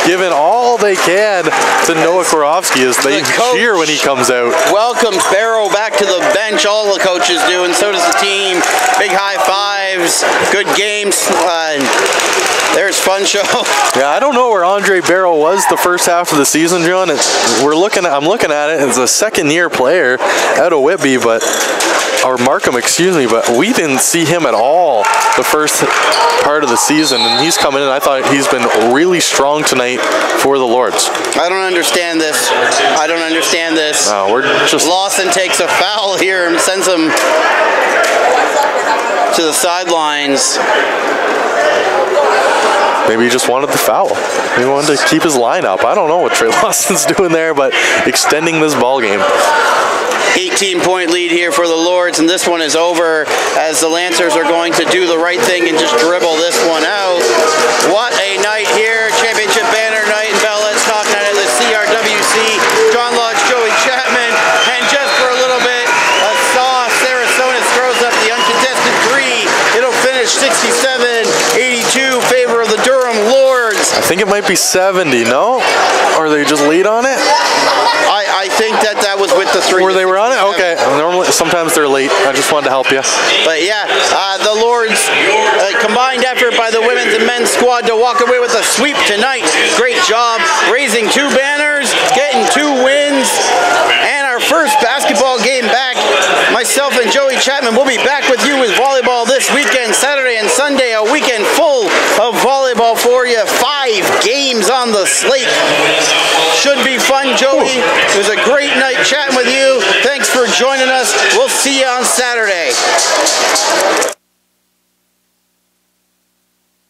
giving all they can to Noah Korovsky as they cheer when he comes out. Welcomes Barrow back to the bench. All the coaches do, and so does the team. Big high fives, good games. There's Fun Show. Yeah, I don't know where Andre Barrow was the first half of the season, John. I'm looking at it as a second-year player out of Whitby, or Markham, excuse me, but we didn't see him at all the first part of the season, and he's coming in. I thought he's been really strong tonight for the Lords. I don't understand this. No, we're just... Lawson takes a foul here and sends him to the sidelines. Maybe he just wanted the foul. He wanted to keep his line up. I don't know what Trey Lawson's doing there, but extending this ball game. 18-point lead here for the Lords, and this one is over as the Lancers are going to do the right thing and just dribble this one out. What a night here. Championship banner night in Bell Let's Talk night at the CRWC. John Lodge, Joey Chapman, and just for a little bit, a sauce. Sarasota throws up the uncontested three. It'll finish 67-82, favor of the Durham Lords. I think it might be 70, no? Or they just lead on it? I think that was with the three. Were they were on it? Okay. Normally, sometimes they're late. I just wanted to help you. But yeah, the Lords combined effort by the women's and men's squad to walk away with a sweep tonight. Great job raising 2 banners, getting 2 wins, and our first basketball game back. Myself and Joey Chapman will be back with you with volleyball this weekend, Saturday and Sunday, a weekend full of volleyball for you. 5 games on the slate. Should be fun, Joey. It was a great night chatting with you. Thanks for joining us. We'll see you on Saturday.